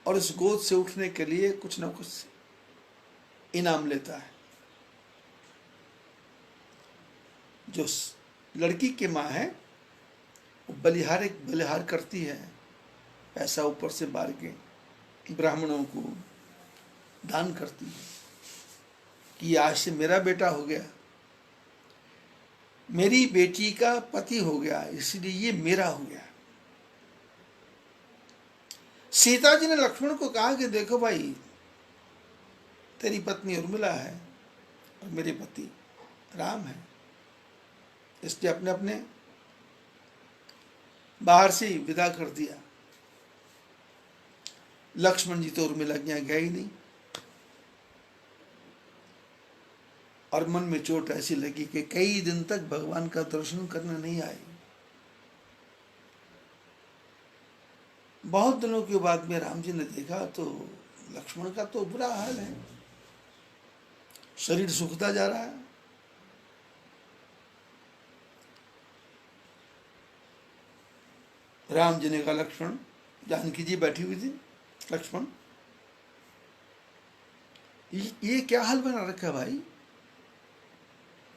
A: और इस गोद से उठने के लिए कुछ ना कुछ इनाम लेता है। जो लड़की की माँ है वो बलिहार करती है, पैसा ऊपर से बार के ब्राह्मणों को दान करती है कि आज से मेरा बेटा हो गया, मेरी बेटी का पति हो गया, इसलिए ये मेरा हो गया। सीता जी ने लक्ष्मण को कहा कि देखो भाई, तेरी पत्नी उर्मिला है और मेरे पति राम है, इसलिए अपने अपने बाहर से विदा कर दिया। लक्ष्मण जी तो उर्मिला के यहाँ गए ही नहीं, और मन में चोट ऐसी लगी कि कई दिन तक भगवान का दर्शन करने नहीं आए। बहुत दिनों के बाद में राम जी ने देखा तो लक्ष्मण का तो बुरा हाल है, शरीर सूखता जा रहा है। राम जी ने कहा, लक्ष्मण, जानकी जी बैठी हुई थी, लक्ष्मण ये क्या हाल बना रखा भाई,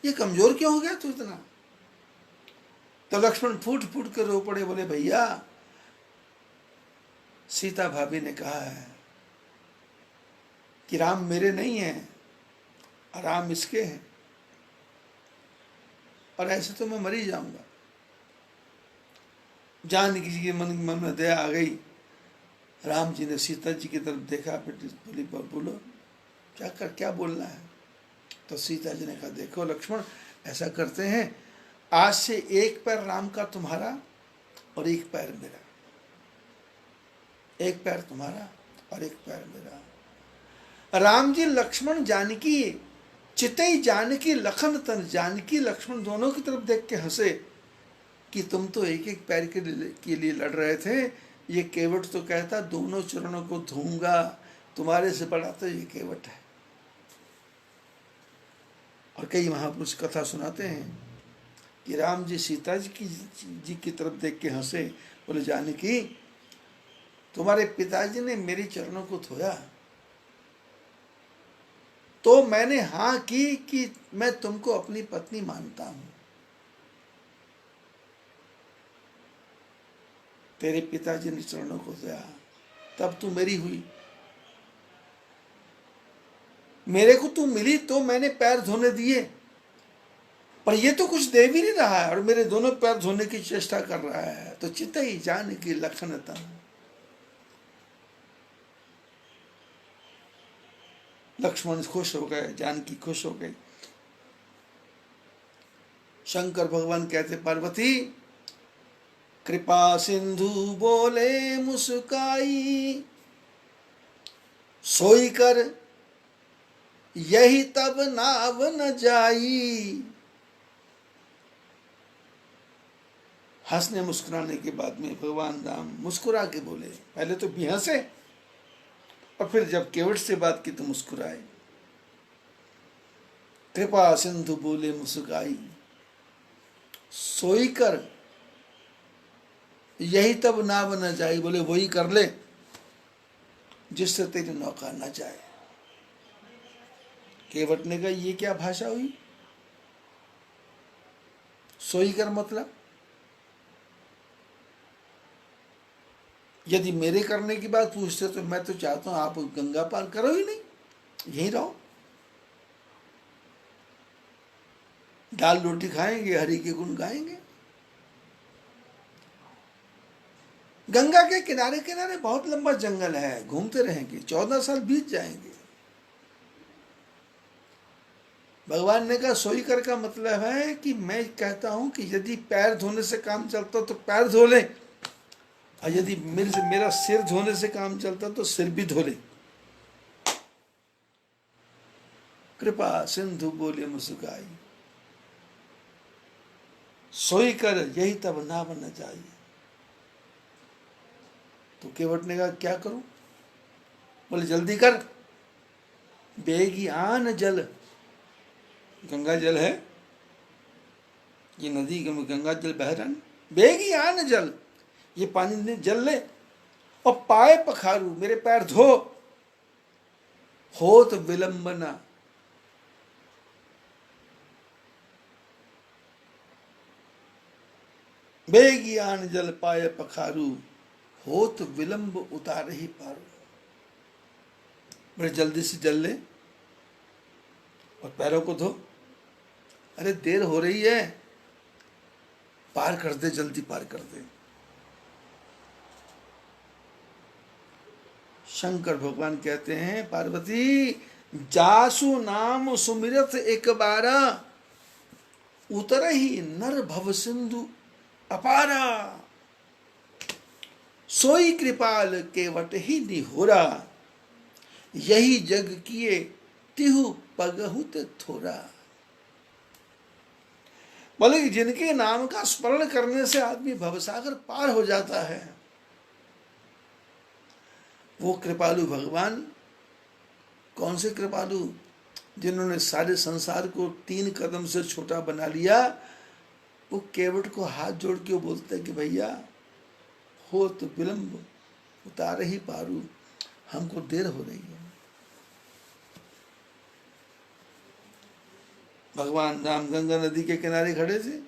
A: ये कमजोर क्यों हो गया तू इतना। तो लक्ष्मण फूट फूट कर रो पड़े, बोले भैया सीता भाभी ने कहा है कि राम मेरे नहीं हैं, राम इसके हैं, और ऐसे तो मैं मर ही जाऊंगा। जानकी जी के मन में दया आ गई। राम जी ने सीता जी की तरफ देखा, बेटी बोली बोलो क्या बोलना है। तो सीता जी ने कहा देखो लक्ष्मण, ऐसा करते हैं, आज से एक पैर राम का तुम्हारा और एक पैर मेरा, एक पैर तुम्हारा और एक पैर मेरा। राम जी लक्ष्मण जानकी, चितई जानकी लखन तन जानकी, लक्ष्मण दोनों की तरफ देख के हंसे कि तुम तो एक एक पैर के लिए लड़ रहे थे, ये केवट तो कहता दोनों चरणों को धोऊंगा, तुम्हारे से बड़ा तो ये केवट है। और कई महापुरुष कथा सुनाते हैं कि राम जी सीता जी की तरफ देख के हंसे, बोले जानकी तुम्हारे पिताजी ने मेरे चरणों को धोया तो मैंने हाँ की कि मैं तुमको अपनी पत्नी मानता हूं। तेरे पिताजी ने चरणों को धोया तब तू मेरी हुई, मेरे को तू मिली तो मैंने पैर धोने दिए, पर ये तो कुछ दे भी नहीं रहा है और मेरे दोनों पैर धोने की चेष्टा कर रहा है। तो चितई जानकी लखन तन, लक्ष्मण खुश हो गए, जानकी खुश हो गई। शंकर भगवान कहते पार्वती कृपा सिंधु बोले मुस्काई, सोई कर यही तब नाव न जाई। हंसने मुस्कुराने के बाद में भगवान राम मुस्कुरा के बोले, पहले तो बिहसे और फिर जब केवट से बात की तो मुस्कुराए। कृपा सिंधु बोले मुस्काई, सोई कर यही तब नाव न जाए, बोले वही कर ले जिससे तेरी नौका न जाए। केवट ने कहा ये क्या भाषा हुई, सोई कर मतलब यदि मेरे करने की बात पूछते तो मैं तो चाहता हूं आप गंगा पार करो ही नहीं, यहीं रहो, दाल रोटी खाएंगे, हरि के गुण गाएंगे। गंगा के किनारे किनारे बहुत लंबा जंगल है, घूमते रहेंगे, 14 साल बीत जाएंगे। भगवान ने कहा सोई कर का मतलब है कि मैं कहता हूं कि यदि पैर धोने से काम चलता तो पैर धो ले, और यदि मेरा सिर धोने से काम चलता तो सिर भी धो ले। कृपा सिंधु बोले मुस्काई, सोई कर यही तब ना बनना चाहिए। तो केवट ने कहा क्या करूं, बोले जल्दी कर, बेगी आन जल, गंगा जल है ये नदी, गंगा जल बह रहा है, बेगी आन जल, ये पानी ने जल ले, और पाए पखारू, मेरे पैर धो, हो तो विलंबना, बेगी आन जल पाए पखारू, हो तो विलंब उतार ही पारू। बड़े जल्दी से जल ले और पैरों को धो, अरे देर हो रही है, पार कर दे, जल्दी पार कर दे। शंकर भगवान कहते हैं पार्वती जासु नाम सुमिरत एक बारा, उतर ही नर भव सिंधु अपारा, सोई कृपाल केवट ही निहोरा, यही जग किए तिहु पगहुत थोरा। बोले जिनके नाम का स्मरण करने से आदमी भवसागर पार हो जाता है, वो कृपालु भगवान। कौन से कृपालु, जिन्होंने सारे संसार को 3 कदम से छोटा बना लिया। वो केवट को हाथ जोड़ के बोलते हैं कि भैया हो तो विलंब उतारे ही पारू, हमको देर हो रही है। भगवान राम गंगा नदी के किनारे खड़े थे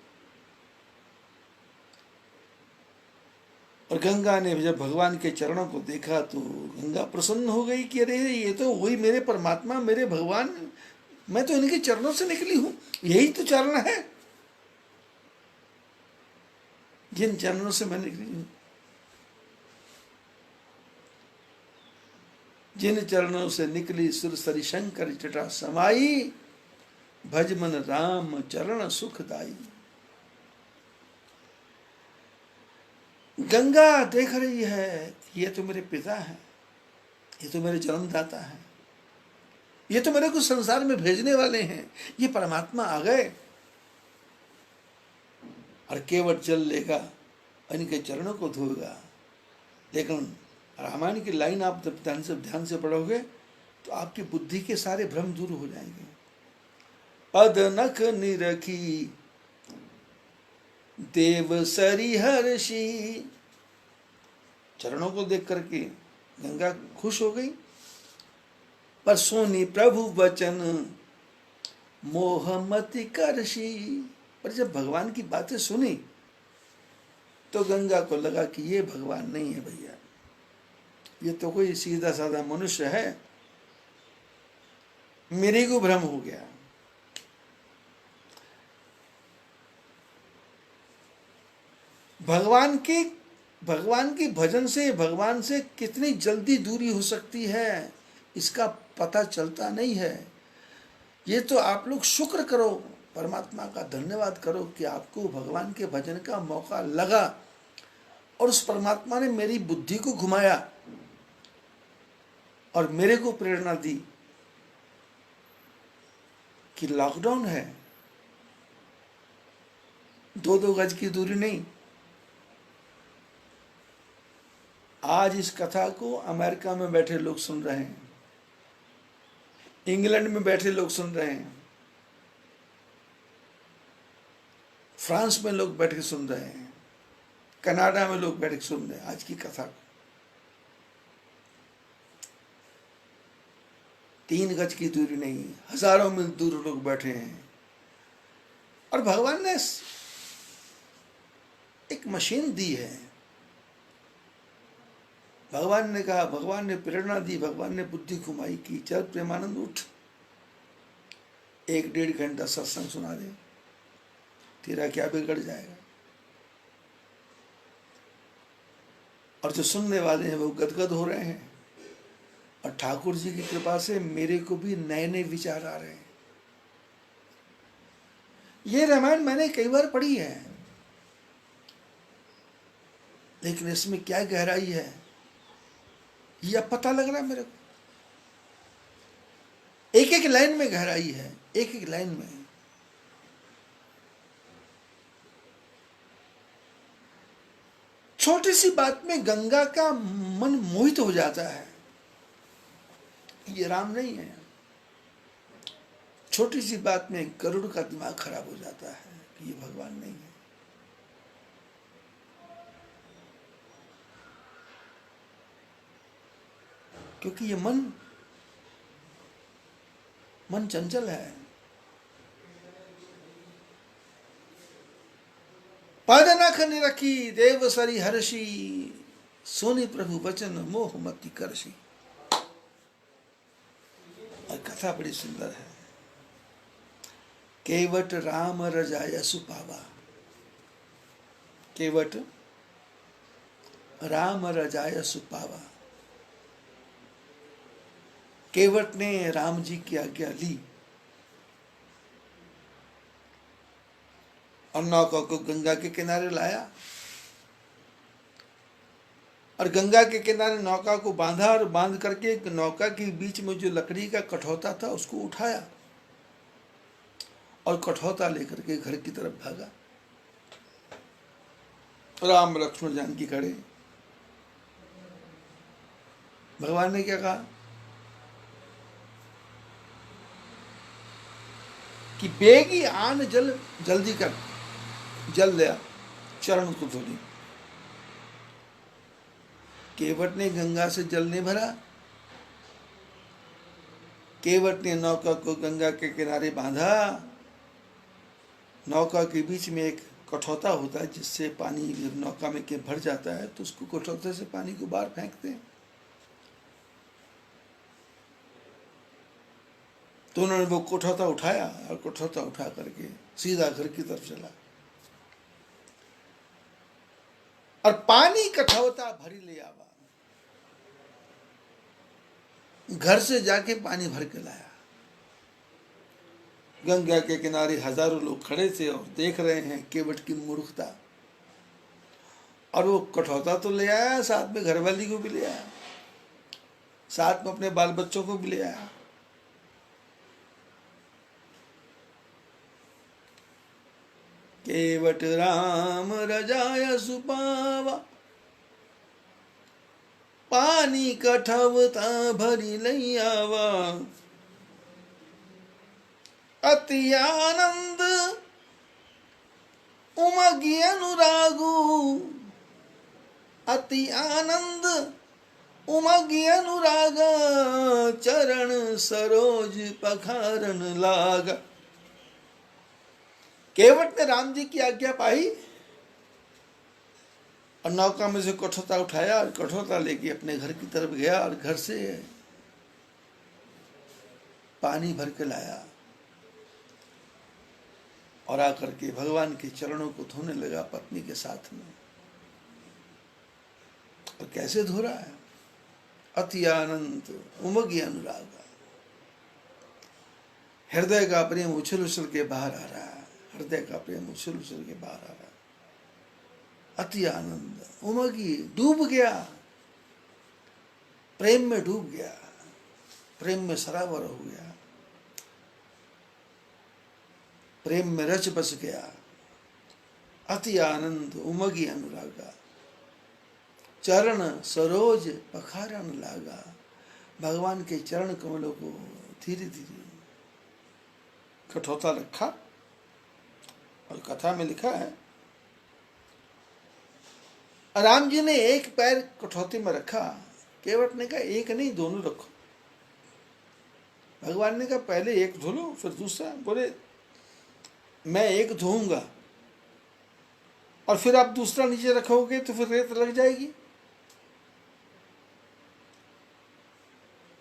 A: और गंगा ने जब भगवान के चरणों को देखा तो गंगा प्रसन्न हो गई कि अरे ये तो वही मेरे परमात्मा, मेरे भगवान, मैं तो इनके चरणों से निकली हूं, यही तो चरण है जिन चरणों से मैं निकली हूं, जिन चरणों से निकली सुरसरी शंकर जटा समाई, भज मन राम चरण सुखदाई। गंगा देख रही है ये तो मेरे पिता हैं, ये तो मेरे जन्मदाता हैं, ये तो मेरे को संसार में भेजने वाले हैं, ये परमात्मा आ गए और केवट जल लेगा, इनके चरणों को धोएगा। लेकिन रामायण की लाइन आप जब ध्यान से पढ़ोगे तो आपकी बुद्धि के सारे भ्रम दूर हो जाएंगे। पद नख निरखी देव सरी हर्षी, चरणों को देख करके गंगा खुश हो गई। पर सुनी प्रभु वचन मोहमति करशी, पर जब भगवान की बातें सुनी तो गंगा को लगा कि ये भगवान नहीं है भैया, ये तो कोई सीधा साधा मनुष्य है, मेरे को भ्रम हो गया। भगवान की भजन से, भगवान से कितनी जल्दी दूरी हो सकती है इसका पता चलता नहीं है। ये तो आप लोग शुक्र करो, परमात्मा का धन्यवाद करो कि आपको भगवान के भजन का मौका लगा और उस परमात्मा ने मेरी बुद्धि को घुमाया और मेरे को प्रेरणा दी कि लॉकडाउन है, 2-2 गज की दूरी नहीं। आज इस कथा को अमेरिका में बैठे लोग सुन रहे हैं, इंग्लैंड में बैठे लोग सुन रहे हैं, फ्रांस में लोग बैठ के सुन रहे हैं, कनाडा में लोग बैठ के सुन रहे हैं आज की कथा को। 3 गज की दूरी नहीं, हजारों मील दूर लोग बैठे हैं। और भगवान ने एक मशीन दी है, भगवान ने कहा, भगवान ने प्रेरणा दी, भगवान ने बुद्धि घुमाई कि चल प्रेमानंद उठ, 1-1.5 घंटा सत्संग सुना दे, तेरा क्या बिगड़ जाएगा। और जो सुनने वाले हैं वो गदगद हो रहे हैं और ठाकुर जी की कृपा से मेरे को भी नए नए विचार आ रहे हैं। ये रामायण मैंने कई बार पढ़ी है, लेकिन इसमें क्या गहराई है यह पता लग रहा है मेरे को। एक एक लाइन में गहराई है, एक एक लाइन में। छोटी सी बात में गंगा का मन मोहित हो जाता है, ये राम नहीं है। छोटी सी बात में गरुड़ का दिमाग खराब हो जाता है कि ये भगवान नहीं है। क्योंकि ये मन चंचल है। पद नख निरखी देव सरी हर्षी, सोनी प्रभु वचन मोह मति करशी। और कथा बड़ी सुंदर है। केवट राम रजाया सुपावा, केवट राम रजाया सुपावा। केवट ने राम जी की आज्ञा ली और नौका को गंगा के किनारे लाया और गंगा के किनारे नौका को बांधा और बांध करके नौका के बीच में जो लकड़ी का कठौता था उसको उठाया और कठौता लेकर के घर की तरफ भागा। राम लक्ष्मण जानकी खड़े। भगवान ने क्या कहा कि बेगी आन जल, जल्दी कर, जल लिया, चरण को धो ली। केवट ने गंगा से जल नहीं भरा, केवट ने नौका को गंगा के किनारे बांधा नौका के बीच में एक कठौता होता है जिससे पानी जब नौका में के भर जाता है तो उसको कठौते से पानी को बाहर फेंकते हैं। तो उन्होंने वो कठौता उठाया और कठौता उठा करके सीधा घर की तरफ चला और पानी कठौता भरी ले आवा। घर से जाके पानी भर के लाया। गंगा के किनारे हजारों लोग खड़े थे और देख रहे हैं केवट की मूर्खता। और वो कठौता तो ले आया, साथ में घरवाली को भी ले आया, साथ में अपने बाल बच्चों को भी ले आया। केवट राम रजाया सुपावा, पानी कठौता भरी लई आवा। अति आनंद उमगी अनुरागु, अति आनंद उमगी अनुराग, चरण सरोज पखारन लागा। केवट ने राम जी की आज्ञा पाई और नौका में से कठौता उठाया और कठौता लेके अपने घर की तरफ गया और घर से पानी भर के लाया और आकर के भगवान के चरणों को धोने लगा पत्नी के साथ में। और कैसे धो रहा है? अति आनंद उमगी अनुराग, हृदय का प्रेम उछल उछल के बाहर आ रहा है, हृदय का प्रेम उछल उछल के बाहर आ रहा है। अति आनंद उमगी, डूब गया, प्रेम में डूब गया, प्रेम में सरावर हो गया, प्रेम में रच बस गया। अति आनंद उमगी अनुरागा, चरण सरोज पखारन लागा। भगवान के चरण कमलों को धीरे धीरे कठौता रखा और कथा में लिखा है राम जी ने एक पैर कठौती में रखा। केवट ने कहा एक नहीं दोनों रखो। भगवान ने कहा पहले एक धो लो फिर दूसरा। बोले मैं एक धोऊंगा और फिर आप दूसरा नीचे रखोगे तो फिर रेत लग जाएगी।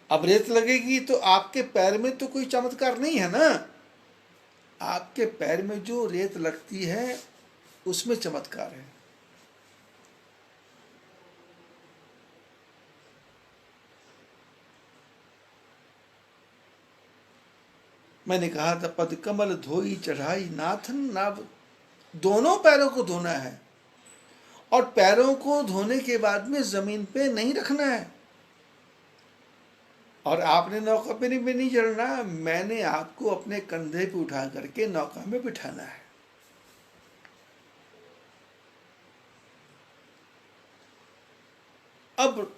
A: अब रेत लगेगी तो आपके पैर में तो कोई चमत्कार नहीं है ना। आपके पैर में जो रेत लगती है उसमें चमत्कार है। मैंने कहा था पद कमल धोई चढ़ाई नाथन नाव। दोनों पैरों को धोना है और पैरों को धोने के बाद में जमीन पे नहीं रखना है। और आपने नौका पे नहीं चढ़ना, मैंने आपको अपने कंधे पे उठा करके नौका में बिठाना है। अब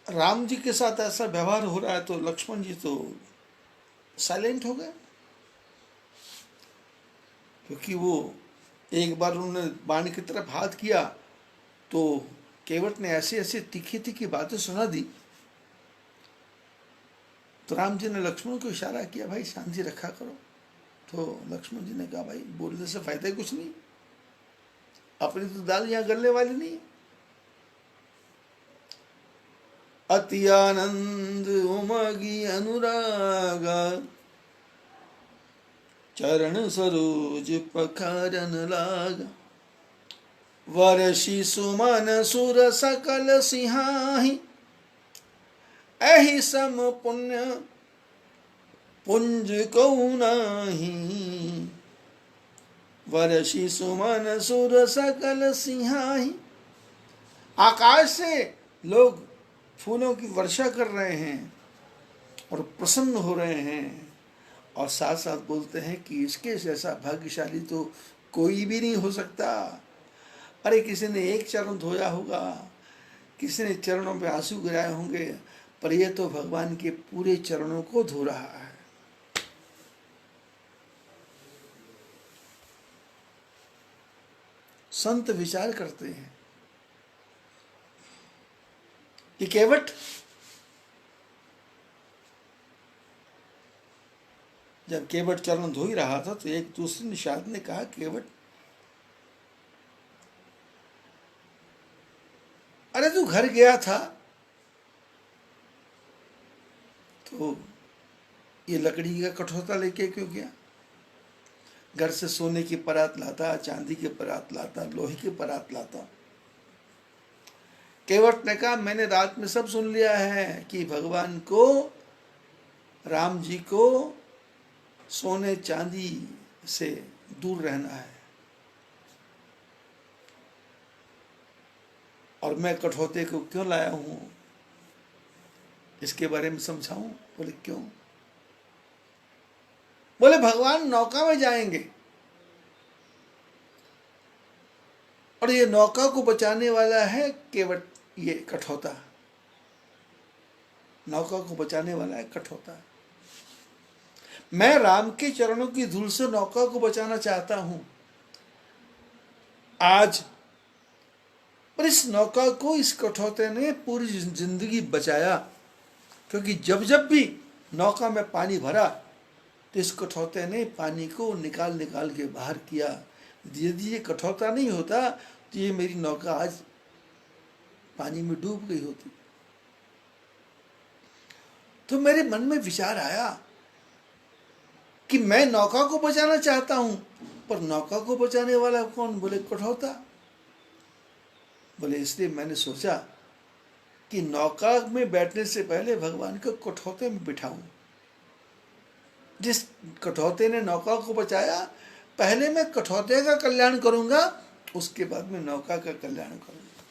A: राम जी के साथ ऐसा व्यवहार हो रहा है तो लक्ष्मण जी तो साइलेंट हो गए, क्योंकि वो एक बार उन्होंने बाण की तरफ हाथ किया तो केवट ने ऐसे ऐसे तीखी तीखी बातें सुना दी। तो राम जी ने लक्ष्मण को इशारा किया भाई शांति रखा करो। तो लक्ष्मण जी ने कहा भाई बोलने से फायदा कुछ नहीं, अपनी तो दाल यहां गलने वाली नहीं। अति आनंद उमगी अनुरागा, चरण सरोज पखारन लागा। वर्षि सुमन सुर सकल सिंहाही, एहि सम पुण्य पुंज को नाही। वर्षि सुमन सुर सकल सिंहाही। आकाश से लोग फूलों की वर्षा कर रहे हैं और प्रसन्न हो रहे हैं और साथ साथ बोलते हैं कि इसके जैसा भाग्यशाली तो कोई भी नहीं हो सकता। अरे किसी ने एक चरण धोया होगा, किसी ने चरणों पे आंसू गिराए होंगे, पर यह तो भगवान के पूरे चरणों को धो रहा है। संत विचार करते हैं कि केवट जब केवट चरण धो ही रहा था तो एक दूसरे निषाद ने कहा, केवट अरे तू घर गया था तो ये लकड़ी का कठौता लेके क्यों गया? घर से सोने की परात लाता, चांदी की परात लाता, लोहे की परात लाता। केवट ने कहा, मैंने रात में सब सुन लिया है कि भगवान को, राम जी को सोने चांदी से दूर रहना है, और मैं कठौते को क्यों लाया हूं, इसके बारे में समझाऊं? बोले क्यों? बोले भगवान नौका में जाएंगे और ये नौका को बचाने वाला है केवट, ये कठौता नौका को बचाने वाला है कठौता। मैं राम के चरणों की धूल से नौका को बचाना चाहता हूं आज, पर इस नौका को इस कठौते ने पूरी जिंदगी बचाया, क्योंकि जब जब भी नौका में पानी भरा तो इस कठौते ने पानी को निकाल निकाल के बाहर किया। यदि ये कठौता नहीं होता तो ये मेरी नौका आज पानी में डूब गई होती। तो मेरे मन में विचार आया कि मैं नौका को बचाना चाहता हूं, पर नौका को बचाने वाला कौन? बोले कठौता। बोले इसलिए मैंने सोचा कि नौका में बैठने से पहले भगवान को कठौते में बिठाऊं। जिस कठौते ने नौका को बचाया, पहले मैं कठौते का कल्याण करूंगा, उसके बाद में नौका का कल्याण करूंगा।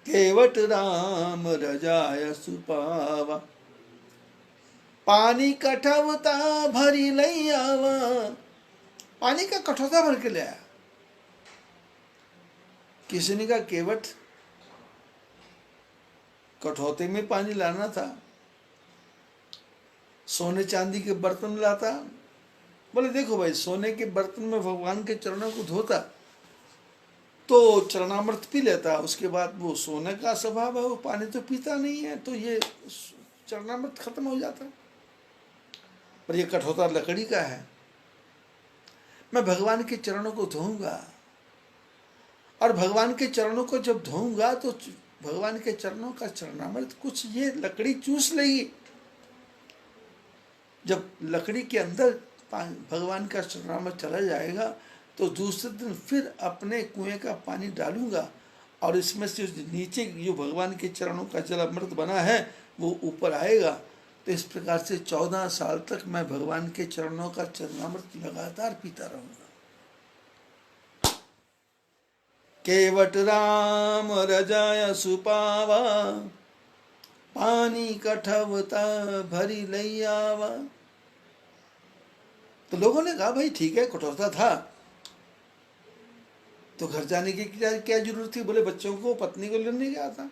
A: केवट राम रजाय सुपावा, पानी कठौता भरी लई आवा। पानी का कठौता भर के ले आया। किसी ने कहा केवट कठौते में पानी लाना था, सोने चांदी के बर्तन लाता। बोले देखो भाई, सोने के बर्तन में भगवान के चरणों को धोता तो चरणामृत पी लेता, उसके बाद वो सोने का स्वभाव है, वो पानी तो पीता नहीं है, तो ये चरणामृत खत्म हो जाता। पर ये कठौता लकड़ी का है, मैं भगवान के चरणों को धोऊंगा, और भगवान के चरणों को जब धोऊंगा तो भगवान के चरणों का चरणामृत कुछ ये लकड़ी चूस लेगी। जब लकड़ी के अंदर भगवान का चरणामृत चला जाएगा तो दूसरे दिन फिर अपने कुएं का पानी डालूंगा, और इसमें से नीचे जो भगवान के चरणों का जल अमृत बना है वो ऊपर आएगा। तो इस प्रकार से 14 साल तक मैं भगवान के चरणों का चरणामृत लगातार पीता रहूंगा। केवट राम रजाय सुपावा, पानी कठवता भरी लई आवा। तो लोगों ने कहा भाई ठीक है, कठौता था तो घर जाने की क्या जरूरत थी? बोले बच्चों को, पत्नी को लेने गया था।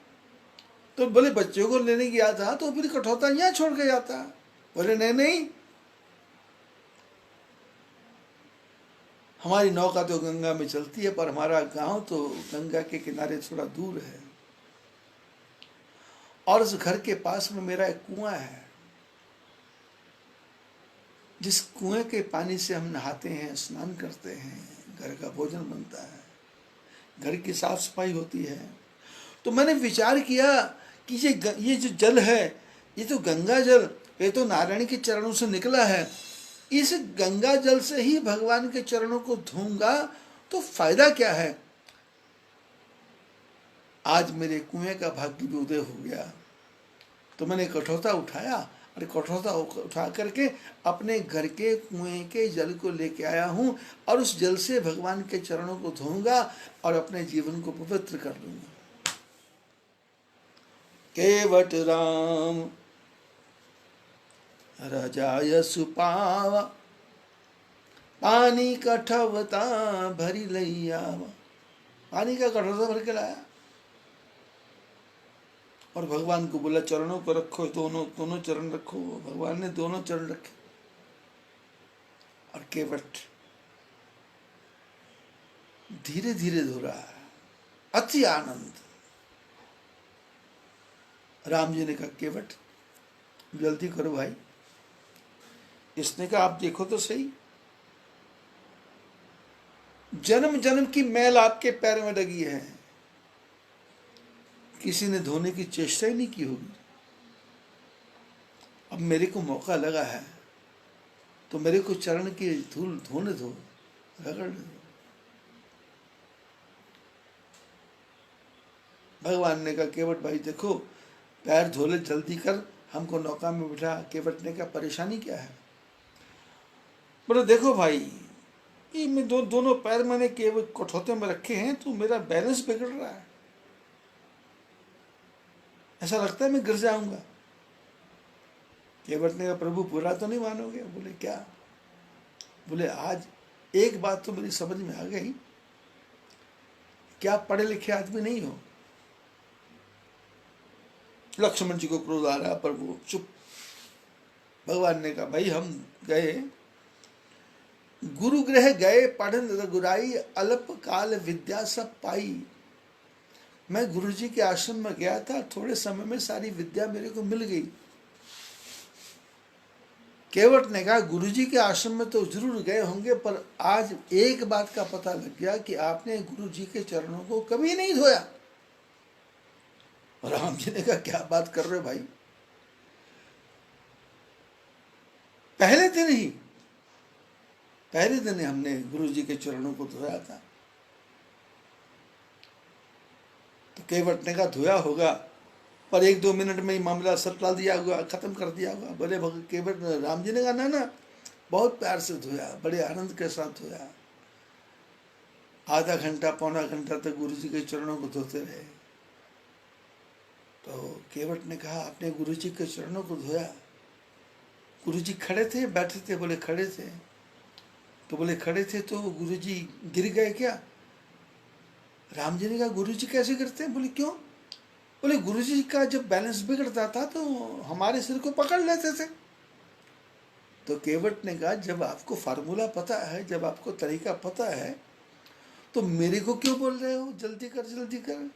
A: तो बोले बच्चों को लेने गया था तो फिर कठौता यहाँ छोड़ के जाता। बोले नहीं नहीं, हमारी नौका तो गंगा में चलती है, पर हमारा गांव तो गंगा के किनारे थोड़ा दूर है, और उस घर के पास में मेरा एक कुआं है, जिस कुएं के पानी से हम नहाते हैं, स्नान करते हैं, घर का भोजन बनता है, घर की साफ सफाई होती है। तो मैंने विचार किया कि ये जो जल है, ये तो गंगा जल, ये तो नारायण के चरणों से निकला है, इस गंगा जल से ही भगवान के चरणों को धोऊंगा तो फायदा क्या है? आज मेरे कुएं का भाग्य भी उदय हो गया। तो मैंने कठौता उठाया, और कठौता उठा करके अपने घर के कुएं के जल को लेके आया हूं, और उस जल से भगवान के चरणों को धोऊंगा और अपने जीवन को पवित्र कर लूंगा। केवट राम रजाय सुपावा, पानी कठवता भरी लई आवा। पानी का कठौता भर के लाया और भगवान को बोला चरणों को रखो, दोनों चरण रखो। भगवान ने दोनों चरण रखे, और केवट धीरे धीरे धो रहा है, अति आनंद। राम जी ने कहा केवट जल्दी करो भाई, इसने कहा आप देखो तो सही, जन्म जन्म की मैल आपके पैर में लगी है, किसी ने धोने की चेष्टा ही नहीं की होगी। अब मेरे को मौका लगा है तो मेरे को चरण की धूल धोने दो, रगड़ने दो। भगवान ने कहा केवट भाई देखो, पैर धोले जल्दी कर, हमको नौका में बिठा। केवट ने कहा परेशानी क्या है? बोले देखो भाई, ये मैं दोनों पैर मैंने केवट कठौते में रखे हैं तो मेरा बैलेंस बिगड़ रहा है, ऐसा लगता है मैं गिर जाऊंगा। केवट ने कहा प्रभु पूरा तो नहीं मानोगे? बोले क्या? बोले आज एक बात तो मेरी समझ में आ गई, क्या पढ़े लिखे आदमी नहीं हो। लक्ष्मण जी को क्रोध आ रहा, पर वो चुप। भगवान ने कहा भाई हम गए, गुरु गृह गए पढ़न रघुराई, अल्प काल विद्या सब पाई। मैं गुरु जी के आश्रम में गया था, थोड़े समय में सारी विद्या मेरे को मिल गई। केवट ने कहा गुरु जी के आश्रम में तो जरूर गए होंगे, पर आज एक बात का पता लग गया कि आपने गुरु जी के चरणों को कभी नहीं धोया। राम जी ने कहा क्या बात कर रहे हो भाई, पहले दिन ही हमने गुरु जी के चरणों को धोया था। तो केवट ने कहा धोया होगा, पर 1-2 मिनट में ही मामला सटला दिया होगा, खत्म कर दिया होगा। बोले केवट, राम जी ने कहा ना बहुत प्यार से धोया, बड़े आनंद के साथ धोया। आधा घंटा पौना घंटा तक गुरु जी के चरणों को धोते रहे। तो केवट ने कहा आपने गुरु जी के चरणों को धोया? गुरु जी खड़े थे बैठे थे? बोले खड़े थे। तो बोले खड़े थे तो गुरु जी गिर गए क्या? राम जी ने कहा गुरु जी कैसे गिरते हैं? बोले क्यों? बोले गुरु जी का जब बैलेंस बिगड़ता था तो हमारे सिर को पकड़ लेते थे। तो केवट ने कहा जब आपको फार्मूला पता है, जब आपको तरीका पता है, तो मेरे को क्यों बोल रहे हो जल्दी कर जल्दी कर?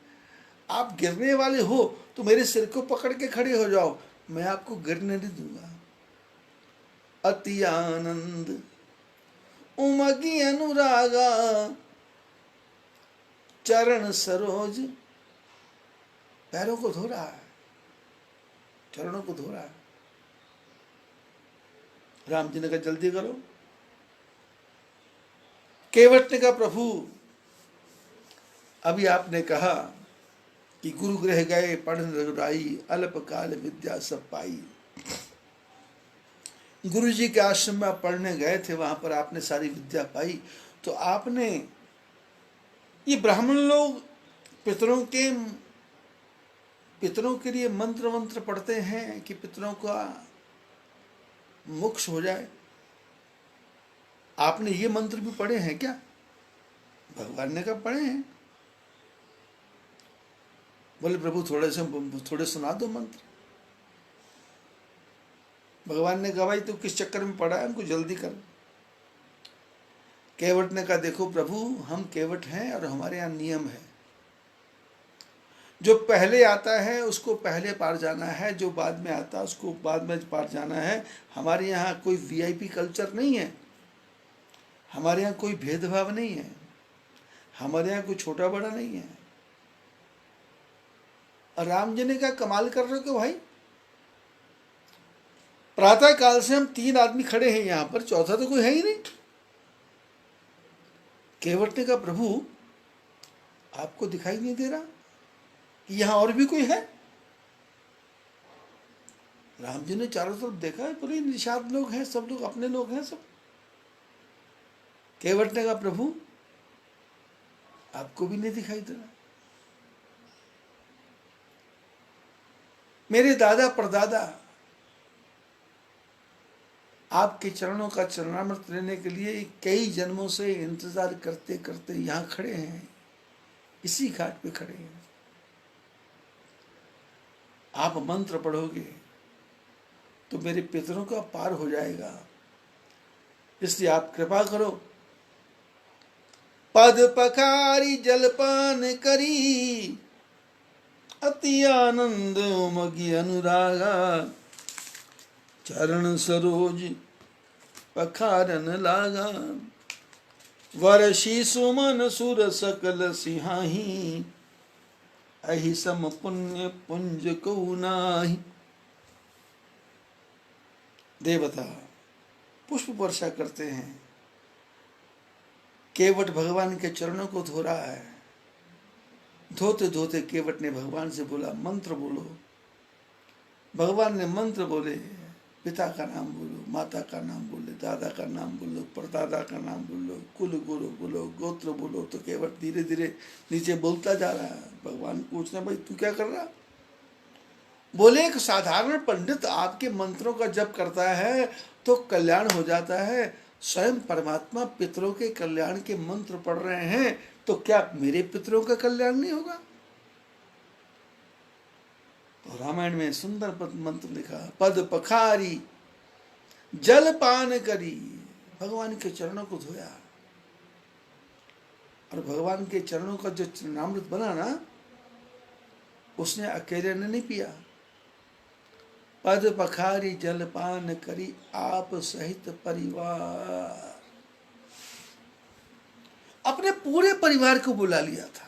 A: आप गिरने वाले हो तो मेरे सिर को पकड़ के खड़े हो जाओ, मैं आपको गिरने नहीं दूंगा। अति आनंद उमगी अनुरागा, चरण सरोज, पैरों को धो रहा है, चरणों को धो रहा है। राम जी ने कहा जल्दी करो। केवट ने कहा प्रभु अभी आपने कहा कि गुरु गृह गए पढ़न रघुराई, अल्प काल विद्या सब पाई। गुरु जी के आश्रम में आप पढ़ने गए थे, वहां पर आपने सारी विद्या पाई। तो आपने, ये ब्राह्मण लोग पितरों के लिए मंत्र पढ़ते हैं कि पितरों का मोक्ष हो जाए। आपने ये मंत्र भी पढ़े हैं क्या? भगवान ने कहा पढ़े हैं। बोले प्रभु थोड़े सुना दो मंत्र। भगवान ने कहा भाई तू किस चक्कर में पड़ा है, हमको जल्दी कर। केवट ने कहा देखो प्रभु हम केवट हैं और हमारे यहाँ नियम है, जो पहले आता है उसको पहले पार जाना है, जो बाद में आता है उसको बाद में पार जाना है। हमारे यहाँ कोई वीआईपी कल्चर नहीं है, हमारे यहाँ कोई भेदभाव नहीं है, हमारे यहाँ कोई छोटा बड़ा नहीं है। और राम जी ने कहा कमाल कर रहे हो भाई, प्रातः काल से हम 3 आदमी खड़े हैं यहाँ पर, चौथा तो कोई है ही नहीं। केवट ने कहा प्रभु आपको दिखाई नहीं दे रहा कि यहाँ और भी कोई है? राम जी ने चारों तरफ देखा है, पूरे निषाद लोग हैं, सब लोग अपने लोग हैं सब। केवट ने कहा प्रभु आपको भी नहीं दिखाई दे रहा? मेरे दादा परदादा आपके चरणों का चरणामृत लेने के लिए कई जन्मों से इंतजार करते करते यहाँ खड़े हैं, इसी घाट पे खड़े हैं। आप मंत्र पढ़ोगे तो मेरे पितरों का पार हो जाएगा, इसलिए आप कृपा करो। पद पखारी जलपान करी, अति आनंद उमगी अनुरागा, चरण सरोज पखारन लागा। वर्षी सुमन सुर सकल सिहाही, अहि सम पुण्य पुंज को नाही। देवता पुष्प वर्षा करते हैं, केवट भगवान के चरणों को धो रहा है। धोते धोते केवट ने भगवान से बोला, मंत्र बोलो। भगवान ने मंत्र बोले, पिता का नाम बोलो, माता का नाम बोले, दादा का नाम बोलो, परदादा का नाम बोलो, कुल गुरु बोलो, गोत्र बोलो। तो केवट धीरे धीरे नीचे बोलता जा रहा है। भगवान पूछना, भाई तू क्या कर रहा? बोले, एक साधारण पंडित आपके मंत्रों का जप करता है तो कल्याण हो जाता है। स्वयं परमात्मा पितरों के कल्याण के मंत्र पढ़ रहे हैं, तो क्या मेरे पितरों का कल्याण नहीं होगा? तो रामायण में सुंदर मंत्र लिखा, पद पखारी जल पान करी। भगवान के चरणों को धोया, और भगवान के चरणों का जो चरणामृत बना ना, उसने अकेले ने नहीं पिया। पद पखारी जल पान करी, आप सहित परिवार। अपने पूरे परिवार को बुला लिया था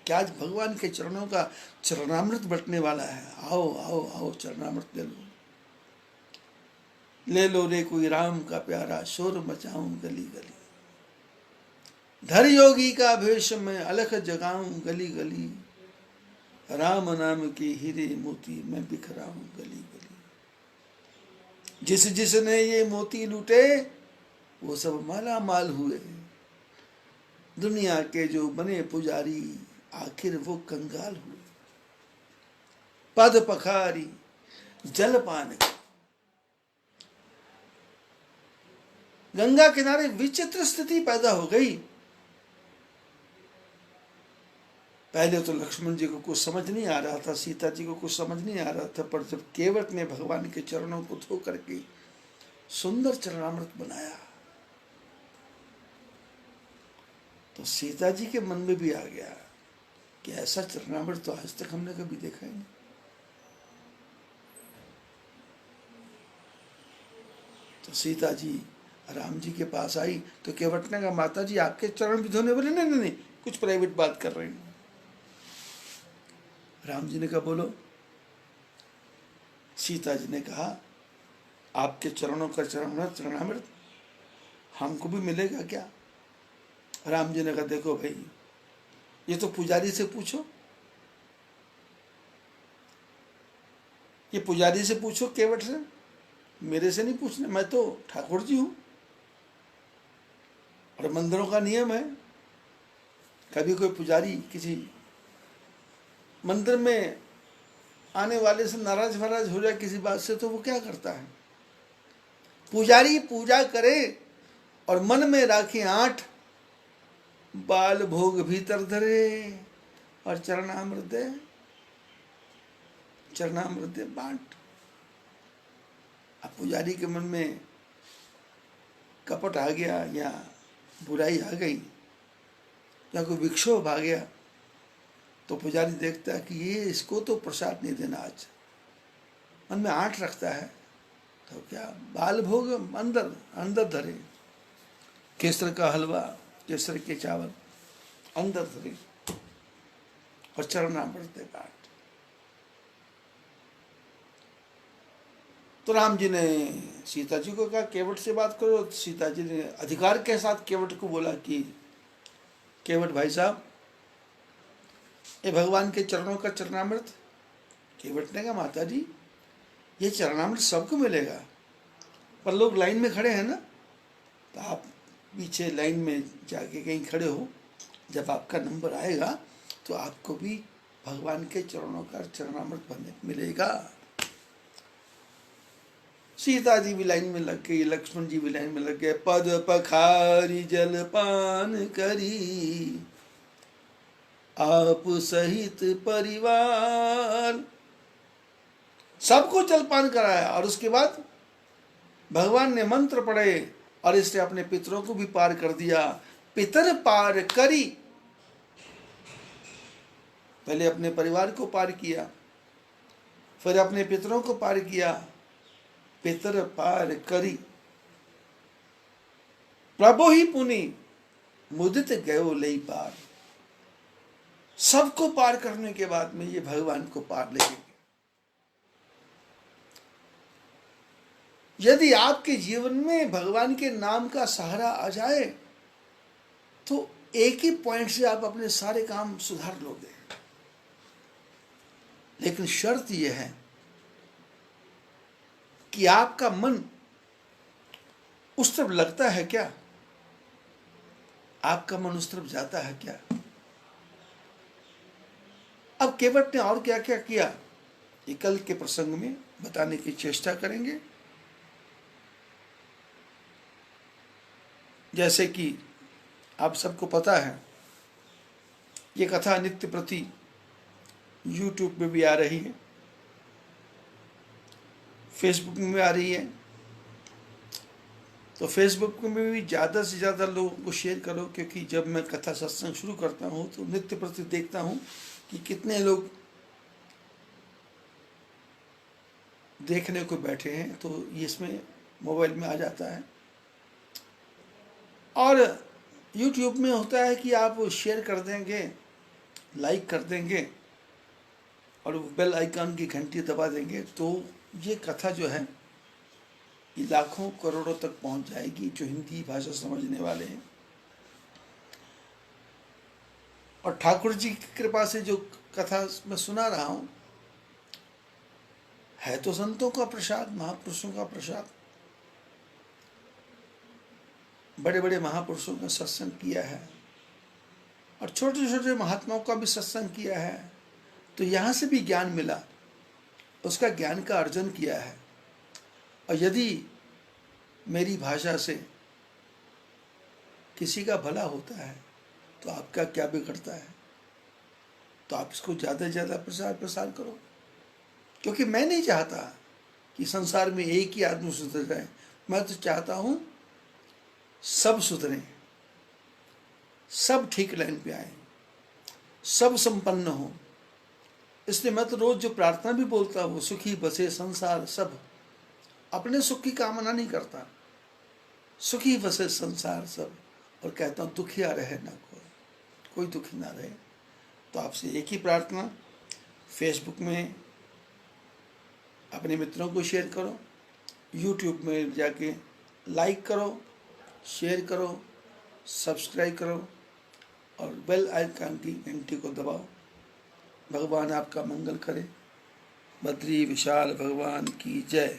A: कि आज भगवान के चरणों का चरणामृत बटने वाला है। आओ आओ आओ, चरणामृत ले लो, ले लो रे कोई राम का प्यारा, शोर मचाऊं गली गली। धर योगी का भेष में अलख जगाऊं गली गली, राम नाम के हीरे मोती मैं बिखराऊं गली गली। जिस जिसने ये मोती लूटे वो सब माला माल हुए, दुनिया के जो बने पुजारी आखिर वो कंगाल हुए। पद पखारी जल पान। गंगा किनारे विचित्र स्थिति पैदा हो गई। पहले तो लक्ष्मण जी को कुछ समझ नहीं आ रहा था, सीता जी को कुछ समझ नहीं आ रहा था, पर जब केवट ने भगवान के चरणों को धो करके सुंदर चरणामृत बनाया, तो सीता जी के मन में भी आ गया कि ऐसा चरणामृत तो आज तक हमने कभी देखा ही नहीं। तो सीता जी राम जी के पास आई तो केवट ने कहा, माता जी आपके चरण भी धोने? बोले नहीं नहीं नहीं, कुछ प्राइवेट बात कर रही हूं। राम जी ने कहा, बोलो। सीता जी ने कहा, आपके चरणों का चरणामृत हमको भी मिलेगा क्या? राम जी ने कहा, देखो भाई, ये तो पुजारी से पूछो, ये पुजारी से पूछो, केवट से, मेरे से नहीं पूछना। मैं तो ठाकुर जी हूं, और मंदिरों का नियम है, कभी कोई पुजारी किसी मंदिर में आने वाले से नाराज फराज हो जाए किसी बात से, तो वो क्या करता है? पुजारी पूजा करे और मन में राखे आठ, बाल भोग भीतर धरे, और चरणामृत बांट। अब पुजारी के मन में कपट आ गया या बुराई आ गई या कोई विक्षोभ आ गया, तो पुजारी देखता है कि ये इसको तो प्रसाद नहीं देना आज, मन में आठ रखता है, तो क्या बाल भोग अंदर अंदर धरे, केसर का हलवा, केसर के चावल अंदर धरे, और चरणामृत बांट। तो राम जी ने सीता जी को कहा, केवट से बात करो। सीता जी ने अधिकार के साथ केवट को बोला कि केवट भाई साहब, ये भगवान के चरणों का चरणामृत। केवट ने कहा, माता जी ये चरणामृत सबको मिलेगा, पर लोग लाइन में खड़े हैं ना, तो आप पीछे लाइन में जाके कहीं खड़े हो, जब आपका नंबर आएगा तो आपको भी भगवान के चरणों का चरणामृत मिलेगा। सीता जी भी लाइन में लग गई, लक्ष्मण जी भी लाइन में लग गए। पद पखारी जल पान करी, आप सहित परिवार। सबको जलपान कराया, और उसके बाद भगवान ने मंत्र पढ़े, और इसने अपने पितरों को भी पार कर दिया। पितर पार करी, पहले अपने परिवार को पार किया, फिर अपने पितरों को पार किया। पितर पार करी, प्रभु ही पुनि मुदित गयो लई पार। सबको पार करने के बाद में ये भगवान को पार लेंगे। यदि आपके जीवन में भगवान के नाम का सहारा आ जाए तो एक ही पॉइंट से आप अपने सारे काम सुधार लोगे। लेकिन शर्त यह है कि आपका मन उस तरफ लगता है क्या, आपका मन उस तरफ जाता है क्या। अब केवट ने और क्या क्या किया ये कल के प्रसंग में बताने की चेष्टा करेंगे। जैसे कि आप सबको पता है ये कथा नित्य प्रति YouTube में भी आ रही है, फेसबुक में भी आ रही है। तो फेसबुक में भी ज़्यादा से ज़्यादा लोगों को शेयर करो, क्योंकि जब मैं कथा सत्संग शुरू करता हूँ तो नित्य प्रति देखता हूँ कि कितने लोग देखने को बैठे हैं। तो ये इसमें मोबाइल में आ जाता है। और YouTube में होता है कि आप शेयर कर देंगे, लाइक कर देंगे और बेल आइकन की घंटी दबा देंगे तो ये कथा जो है ये लाखों करोड़ों तक पहुंच जाएगी जो हिंदी भाषा समझने वाले हैं। और ठाकुर जी की कृपा से जो कथा मैं सुना रहा हूँ है तो संतों का प्रसाद, महापुरुषों का प्रसाद। बड़े बड़े महापुरुषों का सत्संग किया है और छोटे छोटे महात्माओं का भी सत्संग किया है। तो यहाँ से भी ज्ञान मिला, उसका ज्ञान का अर्जन किया है। और यदि मेरी भाषा से किसी का भला होता है तो आपका क्या बिगड़ता है। तो आप इसको ज़्यादा से ज़्यादा प्रसार करो, क्योंकि मैं नहीं चाहता कि संसार में एक ही आदमी सुधर जाए। मैं तो चाहता हूँ सब सुधरें, सब ठीक लाइन पे आए, सब संपन्न हो। इसलिए मैं तो रोज जो प्रार्थना भी बोलता हूँ, सुखी बसे संसार सब। अपने सुख की कामना नहीं करता, सुखी बसे संसार सब। और कहता हूँ दुखिया रहे ना कोई दुखी ना रहे। तो आपसे एक ही प्रार्थना, फेसबुक में अपने मित्रों को शेयर करो, यूट्यूब में जाके लाइक करो, शेयर करो, सब्सक्राइब करो और बेल आइकन की घंटी को दबाओ। भगवान आपका मंगल करे। बद्री विशाल भगवान की जय।